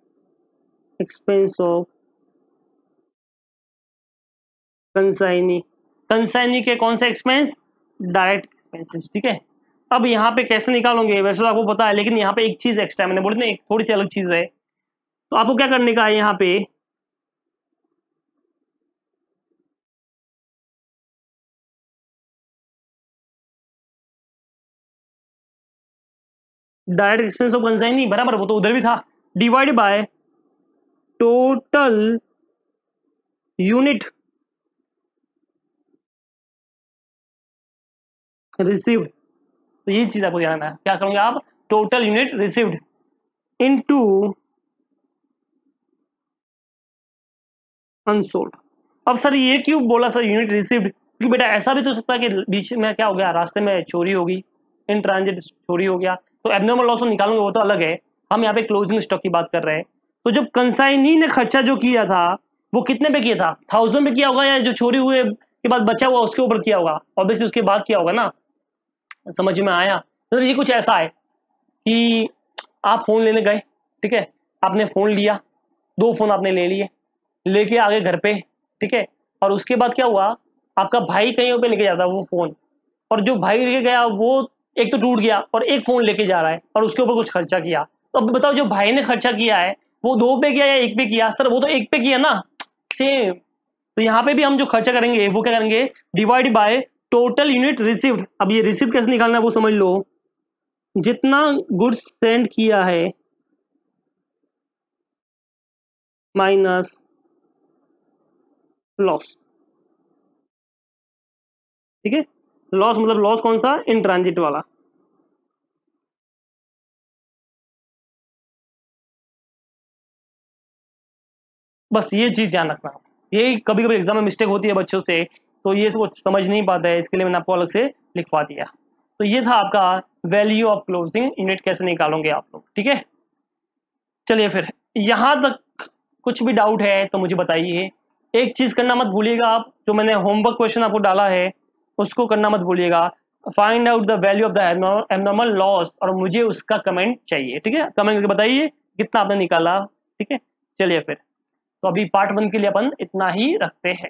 expense of consignee, consignee के कौन से एक्सपेंस, डायरेक्ट एक्सपेंसेस। ठीक है, अब यहाँ पे कैसे निकालोगे, वैसे तो आपको पता है, लेकिन यहाँ पे एक चीज एक्स्ट्रा मैंने बोली ना, एक थोड़ी सी अलग चीज है। तो आपको क्या करने का है, यहाँ पे डायरेक्ट एक्सपेंस ऑफ कंसाइनी बराबर, वो तो उधर भी था, divide by total unit received. तो ये चीज आपको ध्यान है, क्या करोगे आप, total unit received. Into unsold. अब सर ये क्यों बोला सर यूनिट रिसीव्ड, क्योंकि बेटा ऐसा भी तो हो सकता है कि बीच में क्या हो गया, रास्ते में चोरी होगी, इन ट्रांजिट चोरी हो गया, तो एबनॉर्मल लॉस को निकालेंगे वो तो अलग है, हम यहाँ पे क्लोजिंग स्टॉक की बात कर रहे हैं। तो जब कंसाइनी ने खर्चा जो किया था वो कितने पे किया था, 1000 पे किया होगा, या जो चोरी हुए के बाद बचा हुआ उसके ऊपर किया होगा, ऑब्वियसली उसके बाद किया होगा ना। समझ में आया। तो ये कुछ ऐसा है कि आप फोन लेने गए, ठीक है, आपने फोन लिया, 2 फोन आपने ले लिए, लेके आगे घर पे, ठीक है, और उसके बाद क्या हुआ, आपका भाई कहीं पे लेके जाता है वो फोन, और जो भाई लेके गया वो एक तो टूट गया और एक फोन लेके जा रहा है और उसके ऊपर कुछ खर्चा किया। तो अब बताओ जो भाई ने खर्चा किया है वो 2 पे किया या 1 पे किया, सर वो तो 1 पे किया ना, सेम। तो यहाँ पे भी हम जो खर्चा करेंगे वो क्या करेंगे, divide by total unit received. अब ये रिसीव्ड कैसे निकालना है वो समझ लो, जितना गुड्स सेंड किया है माइनस लॉस, ठीक है। लॉस मतलब लॉस कौन सा, इन ट्रांजिट वाला। बस ये चीज ध्यान रखना, ये कभी कभी एग्जाम में मिस्टेक होती है बच्चों से, तो ये वो समझ नहीं पाता है, इसके लिए मैंने आपको अलग से लिखवा दिया। तो ये था आपका वैल्यू ऑफ क्लोजिंग यूनिट कैसे निकालोगे आप लोग, ठीक है। चलिए फिर यहाँ तक कुछ भी डाउट है तो मुझे बताइए। एक चीज करना मत भूलिएगा आप, जो मैंने होमवर्क क्वेश्चन आपको डाला है उसको करना मत भूलिएगा, find out the value of the abnormal loss, और मुझे उसका कमेंट चाहिए, ठीक है, कमेंट करके बताइए कितना आपने निकाला, ठीक है। चलिए फिर, तो अभी पार्ट 1 के लिए अपन इतना ही रखते हैं।